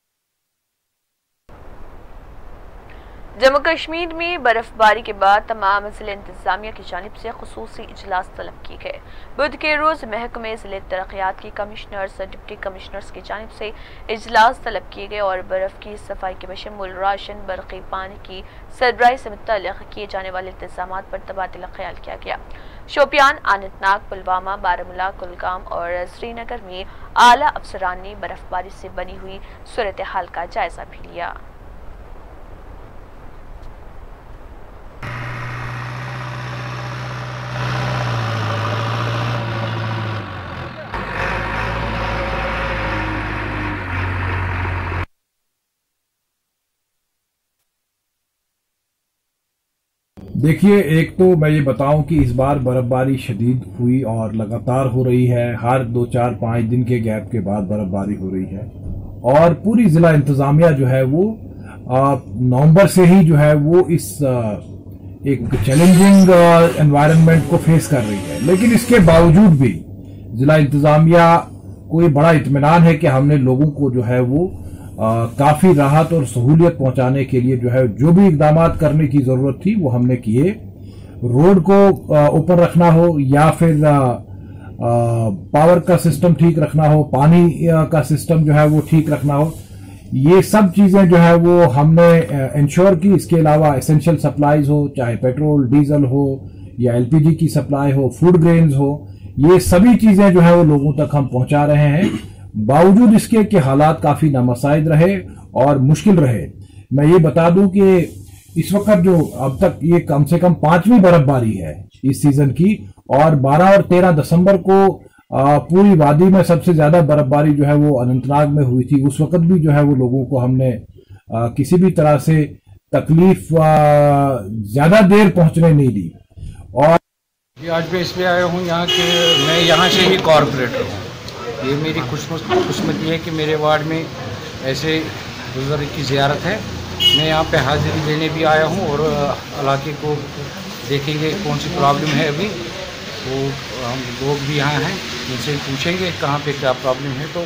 जम्मू कश्मीर में बर्फबारी के बाद तमाम जिले इंतजामिया की जानिब से खुसूसी इजलास तलब की गए। बुध के रोज महकमे जिले तरक्यात की कमिश्नर्स और डिप्टी कमिश्नर्स की जानिब से इजलास तलब किए गए और बर्फ की सफाई के बशमूल राशन बरक़ी पानी की सरबराही से मुतल्लिक़ किए जाने वाले इंतजाम पर तबादला ख्याल किया गया। शोपियान, अनंतनाग, पुलवामा, बारामूला, कुलगाम और श्रीनगर में आला अफसरान ने बर्फबारी से बनी हुई सूरत हाल का जायजा भी लिया।
देखिए, एक तो मैं ये बताऊं कि इस बार बर्फबारी शदीद हुई और लगातार हो रही है। हर 2, 4, 5 दिन के गैप के बाद बर्फबारी हो रही है और पूरी जिला इंतजामिया जो है वो नवंबर से ही जो है वो इस एक चैलेंजिंग एनवायरनमेंट को फेस कर रही है। लेकिन इसके बावजूद भी जिला इंतजामिया को ये बड़ा इत्मीनान है कि हमने लोगों को जो है वो काफी राहत और सहूलियत पहुंचाने के लिए जो है जो भी इकदाम करने की जरूरत थी वो हमने किए। रोड को ओपन रखना हो या फिर पावर का सिस्टम ठीक रखना हो, पानी का सिस्टम जो है वो ठीक रखना हो, ये सब चीजें जो है वो हमने इंश्योर की। इसके अलावा एसेंशियल सप्लाईज हो, चाहे पेट्रोल डीजल हो या एलपीजी की सप्लाई हो, फूड ग्रेन्स हो, ये सभी चीजें जो है वो लोगों तक हम पहुंचा रहे हैं। बावजूद इसके कि हालात काफी नामसाइद रहे और मुश्किल रहे। मैं ये बता दूं कि इस वक्त जो अब तक ये कम से कम 5वीं बर्फबारी है इस सीजन की और 12 और 13 दिसंबर को पूरी वादी में सबसे ज्यादा बर्फबारी जो है वो अनंतनाग में हुई थी। उस वक्त भी जो है वो लोगों को हमने किसी भी तरह से तकलीफ ज्यादा देर पहुंचने नहीं दी। और
आज मैं इसलिए आया हूँ यहाँ के मैं यहाँ से ही कॉर्पोरेटर हूँ। ये मेरी खुशकिस्मती है कि मेरे वार्ड में ऐसे बुजुर्ग की ज़ियारत है। मैं यहाँ पे हाजिरी देने भी आया हूँ और इलाके को देखेंगे कौन सी प्रॉब्लम है। अभी वो हम लोग भी यहाँ हैं, उनसे पूछेंगे कहाँ पे क्या प्रॉब्लम है। तो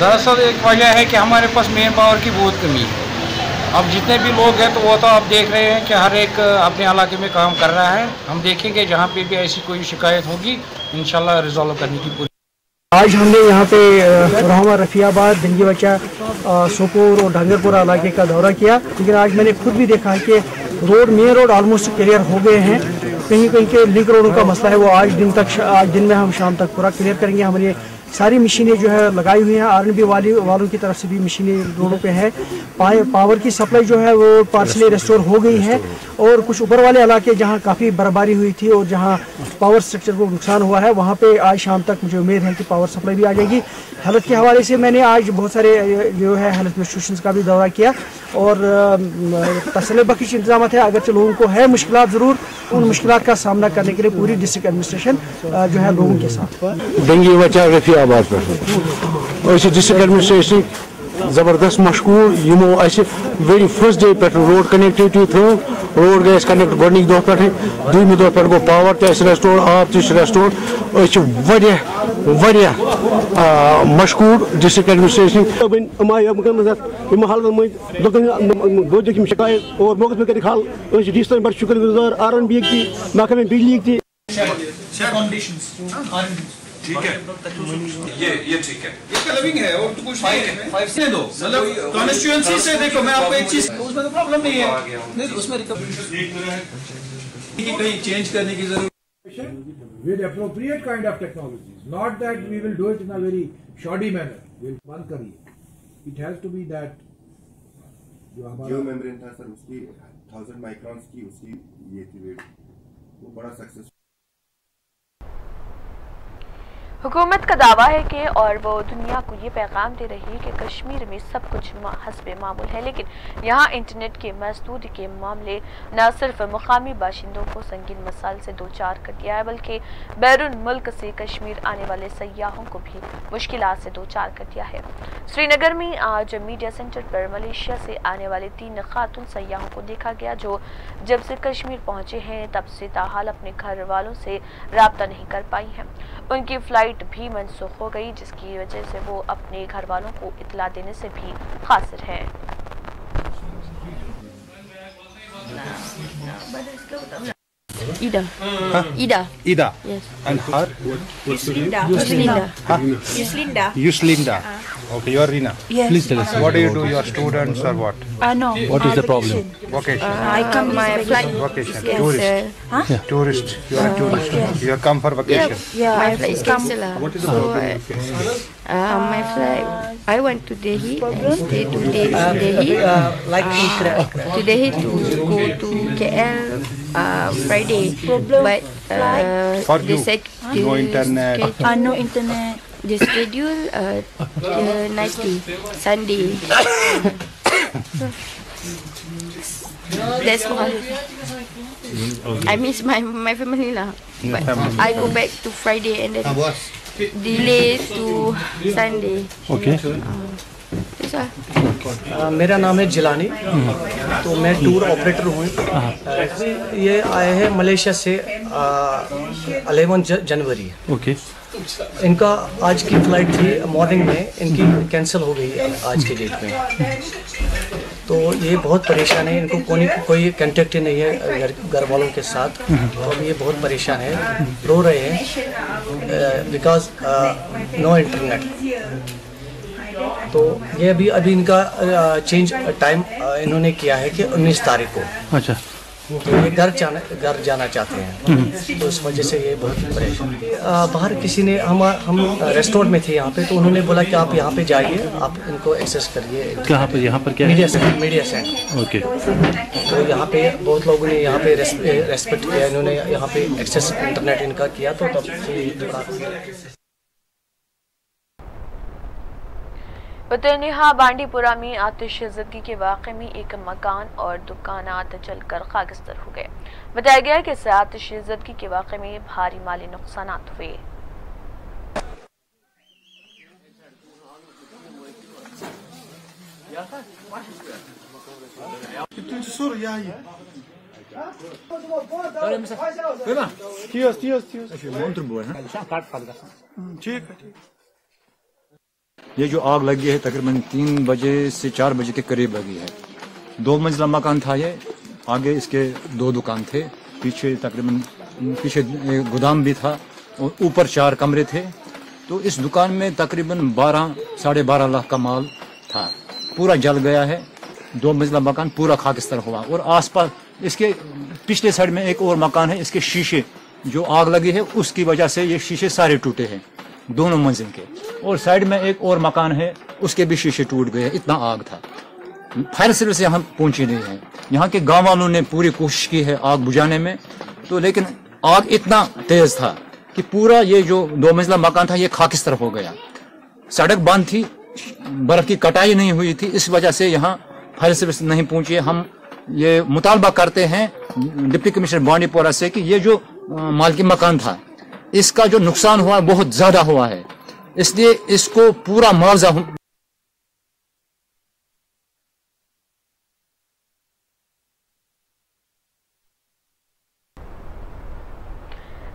दरअसल एक वजह है कि हमारे पास मेन पावर की बहुत कमी है। अब जितने भी लोग हैं तो वो तो आप देख रहे हैं कि हर एक अपने इलाके में काम कर रहा है। हम देखेंगे जहाँ पे भी ऐसी कोई शिकायत होगी इंशाल्लाह रिजॉल्व करने की पूरी।
आज हमने यहाँ पे रोहमा, रफियाबाद, दंगी बच्चा, सोपोर और डांगरपुरा इलाके का दौरा किया। लेकिन आज मैंने खुद भी देखा है कि मेन रोड ऑलमोस्ट क्लियर हो गए हैं। कहीं कहीं के लिंक रोडों का मसला है वो आज दिन में हम शाम तक पूरा क्लियर करेंगे। हमारी सारी मशीनें जो है लगाई हुई हैं, आरएनबी वालों की तरफ से भी मशीनें रोडों पे है। पावर की सप्लाई जो है वो पार्सली रेस्टोर हो गई है और कुछ ऊपर वाले इलाके जहां काफ़ी बर्फबारी हुई थी और जहां पावर स्ट्रक्चर को नुकसान हुआ है वहां पे आज शाम तक मुझे उम्मीद है कि पावर सप्लाई भी आ जाएगी। हेल्थ के हवाले से मैंने आज बहुत सारे जो है हेल्थ इंस्टीट्यूशंस का भी दौरा किया और तसल्ली बख्श इंतजाम है। अगरचे लोगों को है मुश्किलात, ज़रूर उन मुश्किलात का सामना करने के लिए पूरी डिस्ट्रिक्ट एडमिनिस्ट्रेशन जो है लोगों के साथ।
दंगी बच्चा रफियाबाद पे डिस्ट्रिक्ट एडमिनिस्ट्रेशन जबरदस्त मशकूर यमो वेरी फर्स्ट डे पे रोड कनेक्टिविटी थ्रू रोड गए कनेक्ट गोडनिक दो पे दुम दो पे गो पावर ते रेस्टोर आब ते रेस्टोर मशकूर डिस्ट्रिक्ट एडमिनिस्ट्रेशन हालत शिकायत और मौके पे कर हाल बड़ शुक्रगुजार RNB की महकमे बिजली की
ठीक है। ये ठीक है, इसका लिविंग है और कुछ नहीं है। 5 से दो मतलब कॉन्स्टिट्यूएंसी से देखो मैं आपको एक चीज उसमें तो प्रॉब्लम नहीं है, नहीं तो उसमें कहीं चेंज करने की जरूरत
with appropriate kind of technologies, not that we will do it in a very shoddy manner. We'll बंद करिए। It has to be that
जो मेम्ब्रेन था सर उसकी 1000 माइक्रॉन्स की उसकी ये थी वेट, वो बड़ा सक्सेस।
हुकूमत का दावा है कि और वो दुनिया को ये पैगाम दे रही है कि कश्मीर में सब कुछ हस्बे मामूल है, लेकिन यहाँ इंटरनेट के मसदूदी के मामले न सिर्फ मुकामी बाशिंदों को संगीन मसाइल से दो चार कर दिया है, बल्कि बैरून मुल्क से कश्मीर आने वाले सयाहों को भी मुश्किलात से दो चार कर दिया है। श्रीनगर में आज मीडिया सेंटर पर मलेशिया से आने वाले 3 खातून सयाहों को देखा गया जो जब से कश्मीर पहुंचे हैं तब से ताहाल अपने घर वालों से रब्ता नहीं कर पाई हैं। उनकी फ्लाइट भी मनसूख हो गई, जिसकी वजह से वो अपने घर वालों को इतला देने से भी कासिर हैं।
Ida.
Huh?
Ida.
Ida.
Yes.
And her?
Yuslinda.
Yuslinda. Huh?
Yuslinda.
Yuslinda. Okay, you are Rina.
Yes.
Please tell us. What do you do? You are students or what?
No.
What is the problem? Vocation.
I come my flight.
Vacation.
Yes,
Tourist.
Huh?
Yeah. Tourist. You are a tourist.
Yes.
You have come for vacation.
Yeah. My flight is cancelled.
What is the problem?
My flight. I went to Delhi and stay 2 days in Delhi. To Delhi to go to KL Friday. But
For
they
you.
said
No internet.
no internet. The schedule nightly Sunday. That's all. I miss my family lah. But I go back to Friday and then delay to Sunday.
Okay.
मेरा नाम है जिलानी, तो मैं tour operator हूँ। ये आए हैं Malaysia से 11 जनवरी।
ओके।
इनका आज की फ़्लाइट थी मॉर्निंग में, इनकी कैंसिल हो गई है आज की डेट में। तो ये बहुत परेशान है, इनको कोई कांटेक्ट ही नहीं है घर वालों के साथ। तो अब ये बहुत परेशान है, रो रहे हैं बिकॉज नो इंटरनेट। तो ये अभी इनका चेंज टाइम इन्होंने किया है कि 19 तारीख को।
अच्छा।
तो ये घर जाना चाहते हैं, तो इस वजह से ये बहुत परेशान। बाहर किसी ने हम रेस्टोरेंट में थे यहाँ पे, तो उन्होंने बोला कि आप यहाँ पे जाइए, आप इनको एक्सेस करिए।
कहाँ पर? यहाँ पर क्या?
Media centre.
ओके।
तो यहाँ पे बहुत लोगों ने यहाँ पे रेस्पेक्ट किया, इन्होंने यहाँ पे एक्सेस इंटरनेट इनका किया, तो तब से दुकान।
उतरनेहा बांडीपुरा में आतिशज़दगी के वाक़े में एक मकान और दुकानात जलकर खाकस्तर हो गए। बताया गया कि इससे आतिशज़दगी के वाक़े में भारी माली नुकसानात हुए।
ये जो आग लगी है तकरीबन 3 बजे से 4 बजे के करीब लगी है। 2 मंजिला मकान था ये, आगे इसके 2 दुकान थे, पीछे तकरीबन पीछे एक गोदाम भी था और ऊपर 4 कमरे थे। तो इस दुकान में तकरीबन 12-12.5 लाख का माल था, पूरा जल गया है। 2 मंजिला मकान पूरा खाकस्तर हुआ और आसपास इसके पिछले साइड में एक और मकान है, इसके शीशे जो आग लगी है उसकी वजह से ये शीशे सारे टूटे हैं, दोनों मंजिल के। और साइड में एक और मकान है, उसके भी शीशे टूट गए, इतना आग था। फायर सर्विस यहाँ पहुंची नहीं है। यहाँ के गांव वालों ने पूरी कोशिश की है आग बुझाने में, तो लेकिन आग इतना तेज था कि पूरा ये जो 2 मंजिला मकान था ये खाकिस्तर हो गया। सड़क बंद थी, बर्फ की कटाई नहीं हुई थी, इस वजह से यहाँ फायर सर्विस नहीं पहुंची। हम ये मुतालबा करते हैं डिप्टी कमिश्नर बांडीपुरा से कि ये जो मालकी मकान था इसका जो नुकसान हुआ बहुत ज्यादा हुआ है, इसलिए इसको पूरा मुआवजा।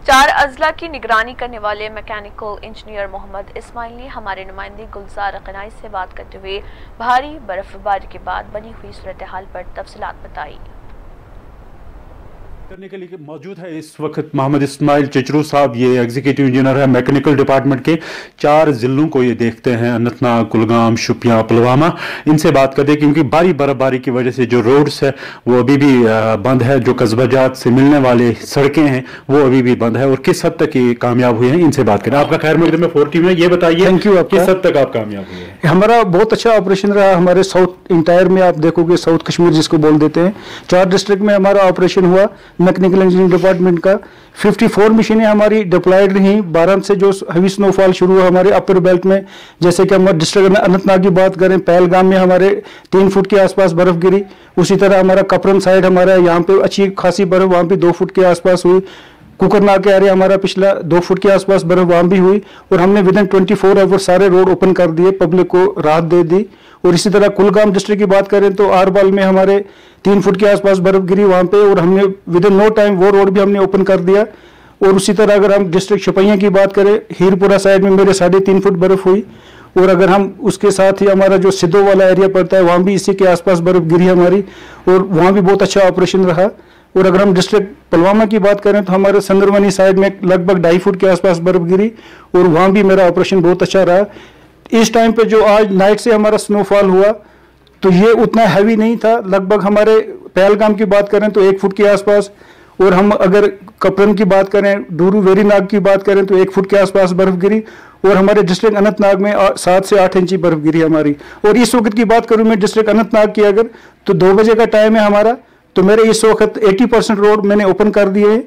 4 अजला की निगरानी करने वाले मैकेनिकल इंजीनियर मोहम्मद इस्माइल ने हमारे नुमाइंदे गुलजार कनाई से बात करते हुए भारी बर्फबारी के बाद बनी हुई सूरत हाल पर तफसीलात बताई।
करने के लिए मौजूद है इस वक्त मोहम्मद इस्माइल चचरू साहब, ये एग्जीक्यूटिव इंजीनियर है मैकेनिकल डिपार्टमेंट के। 4 जिलों को ये देखते हैं, अनंतनाग, कुलगाम, शुपियां, पुलवामा। इनसे बात करते हैं क्योंकि बर्फबारी की वजह से जो रोड्स है वो अभी भी बंद है, जो कस्बाजात से मिलने वाले सड़कें हैं वो अभी भी बंद है, और किस हद तक ये कामयाब हुए हैं इनसे बात करें। आपका खैर मकदम है 4 टीम में, ये बताइए
थैंक यू।
किस हद तक आप कामयाब हुए हैं?
हमारा बहुत अच्छा ऑपरेशन रहा। हमारे साउथ इंटायर में आप देखोगे, साउथ कश्मीर जिसको बोल देते हैं, 4 डिस्ट्रिक्ट में हमारा ऑपरेशन हुआ मैकेनिकल इंजीनियरिंग डिपार्टमेंट का। 54 मशीनें हमारी डिप्लॉयड रहीं। 12 से जो हैवी स्नोफॉल शुरू हुआ हमारे अपर बेल्ट में, जैसे कि हमारे डिस्ट्रिक्ट में अनंतनाग की बात करें, पहलगाम में हमारे 3 फुट के आसपास बर्फ गिरी। उसी तरह हमारा कपरन साइड हमारा यहाँ पे अच्छी खासी बर्फ, वहाँ पे 2 फुट के आसपास हुई। कुकरनाग के एरिया हमारा पिछला 2 फुट के आसपास बर्फ वहाँ भी हुई, और हमने विदिन 24 आवर सारे रोड ओपन कर दिए, पब्लिक को राहत दे दी। और इसी तरह कुलगाम डिस्ट्रिक्ट की बात करें तो आरबाल में हमारे 3 फुट के आसपास बर्फ गिरी वहाँ पे, और हमने विदिन नो टाइम वो रोड भी हमने ओपन कर दिया। और उसी तरह अगर हम डिस्ट्रिक्ट शोपियां की बात करें, हीरपुरा साइड में मेरे 3.5 फुट बर्फ हुई। और अगर हम उसके साथ ही हमारा जो सिद्धो वाला एरिया पड़ता है वहाँ भी इसी के आसपास बर्फ गिरी हमारी, और वहाँ भी बहुत अच्छा ऑपरेशन रहा। और अगर हम डिस्ट्रिक्ट पुलवामा की बात करें तो हमारे संदरवनी साइड में लगभग 2.5 फुट के आसपास बर्फ गिरी, और वहाँ भी मेरा ऑपरेशन बहुत अच्छा रहा। इस टाइम पे जो आज नाइट से हमारा स्नोफॉल हुआ तो ये उतना हैवी नहीं था, लगभग हमारे पहलगाम की बात करें तो 1 फुट के आसपास, और हम अगर कपरन की बात करें, डूरू वेरीनाग की बात करें तो 1 फुट के आसपास बर्फ गिरी। और हमारे डिस्ट्रिक्ट अनंतनाग में 7 से 8 इंची बर्फ गिरी हमारी। और इस वक्त की बात करूँ मैं डिस्ट्रिक्ट अनंतनाग की अगर, तो 2 बजे का टाइम है हमारा, तो मेरे इस वक्त 80% रोड मैंने ओपन कर दिए हैं।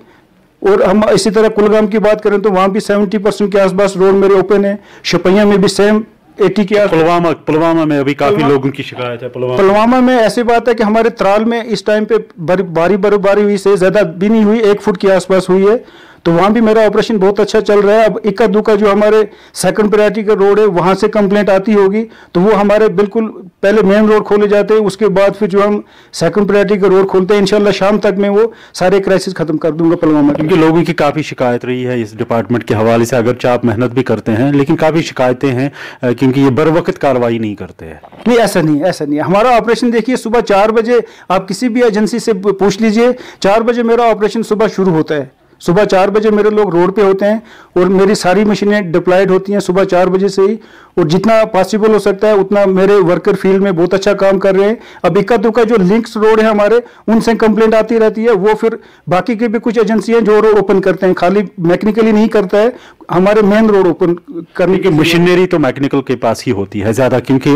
और हम इसी तरह कुलगाम की बात करें तो वहाँ भी 70% के आसपास रोड मेरे ओपन है। शोपियां में भी सेम 80 के आसपास।
पुलवामा में अभी काफी लोगों की शिकायत है।
पुलवामा में ऐसी बात है कि हमारे त्राल में इस टाइम पे बर्फबारी हुई से ज्यादा भी नहीं हुई, 1 फुट के आसपास हुई है, तो वहाँ भी मेरा ऑपरेशन बहुत अच्छा चल रहा है। अब इक्का दुक्का जो हमारे सेकंड प्रायोरिटी का रोड है वहाँ से कंप्लेंट आती होगी तो वो हमारे बिल्कुल पहले मेन रोड खोले जाते हैं, उसके बाद फिर जो हम सेकंड प्रायोरिटी का रोड खोलते हैं, इंशाल्लाह शाम तक मैं वो सारे क्राइसिस खत्म कर दूंगा पुलवामा।
क्योंकि लोगों की काफ़ी शिकायत रही है इस डिपार्टमेंट के हवाले से, अगरचे आप मेहनत भी करते हैं लेकिन काफ़ी शिकायतें हैं क्योंकि ये बर वक्त कार्रवाई नहीं करते हैं।
नहीं, ऐसा नहीं। हमारा ऑपरेशन देखिए सुबह 4 बजे, आप किसी भी एजेंसी से पूछ लीजिए, 4 बजे मेरा ऑपरेशन सुबह शुरू होता है। सुबह 4 बजे मेरे लोग रोड पे होते हैं और मेरी सारी मशीनें डिप्लॉयड होती हैं सुबह 4 बजे से ही, और जितना पॉसिबल हो सकता है उतना मेरे वर्कर फील्ड में बहुत अच्छा काम कर रहे हैं। अब इक्का दुक्का जो लिंक्स रोड है हमारे, उनसे कंप्लेंट आती रहती है, वो फिर बाकी के भी कुछ एजेंसी हैं जो रोड ओपन करते हैं, खाली मैकेनिकली नहीं करता है, हमारे मेन रोड ओपन करने की
मशीनरी तो मैकेनिकल के पास ही होती है ज़्यादा, क्योंकि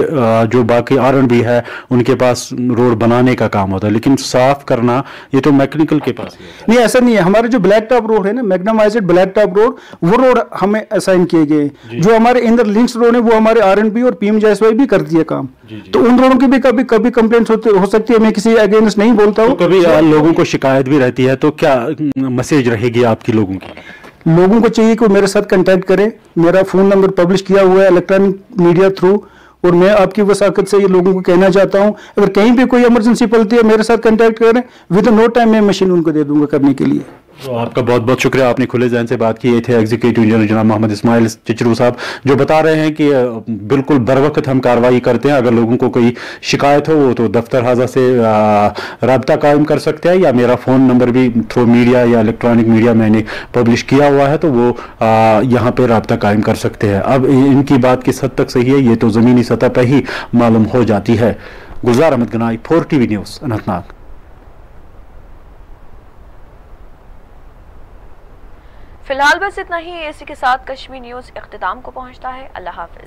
जो बाकी R&B है उनके पास रोड बनाने का काम होता है, लेकिन साफ करना ये तो मैकेनिकल के पास ही है।
नहीं, ऐसा नहीं है। हमारे जो ब्लैक टॉप रोड है ना, मैग्नामाइज्ड ब्लैक टॉप रोड, वो रोड हमें असाइन किए गए। जो हमारे इंदर लिंक्स रोड है वो हमारे R&B और PMJSY भी करती है काम, तो उन रोडों की भी कभी कंप्लेंट्स हो सकती है। मैं किसी अगेंस्ट नहीं बोलता हूँ,
कभी लोगों को शिकायत भी रहती है, तो क्या मैसेज रहेगी आपकी लोगों की?
लोगों को चाहिए कि मेरे साथ कांटेक्ट करें। मेरा फ़ोन नंबर पब्लिश किया हुआ है इलेक्ट्रॉनिक मीडिया थ्रू, और मैं आपकी वसाकत से ये लोगों को कहना चाहता हूं, अगर कहीं भी कोई इमरजेंसी पड़ती है मेरे साथ कांटेक्ट करें, विद नो टाइम मैं मशीन उनको दे दूंगा करने के लिए।
तो आपका बहुत बहुत शुक्रिया, आपने खुले जहन से बात की। ये थे एग्जीक्यूटिव इंजीनियर जनाब मोहम्मद इस्माइल चचरू साहब, जो बता रहे हैं कि बिल्कुल बर वक्त हम कार्रवाई करते हैं। अगर लोगों को कोई शिकायत हो वो तो दफ्तर हाजा से रब्ता कायम कर सकते हैं, या मेरा फ़ोन नंबर भी थ्रू मीडिया या इलेक्ट्रॉनिक मीडिया मैंने पब्लिश किया हुआ है, तो वो यहाँ पर रब्ता कायम कर सकते हैं। अब इनकी बात किस हद तक सही है ये तो ज़मीनी सतह पर ही मालूम हो जाती है। गुलजार अहमद गनाई, 4TV न्यूज़, अनंतनाग।
फिलहाल बस इतना ही। इसी के साथ कश्मीर न्यूज़ इख्तिताम को पहुंचता है। अल्लाह हाफिज।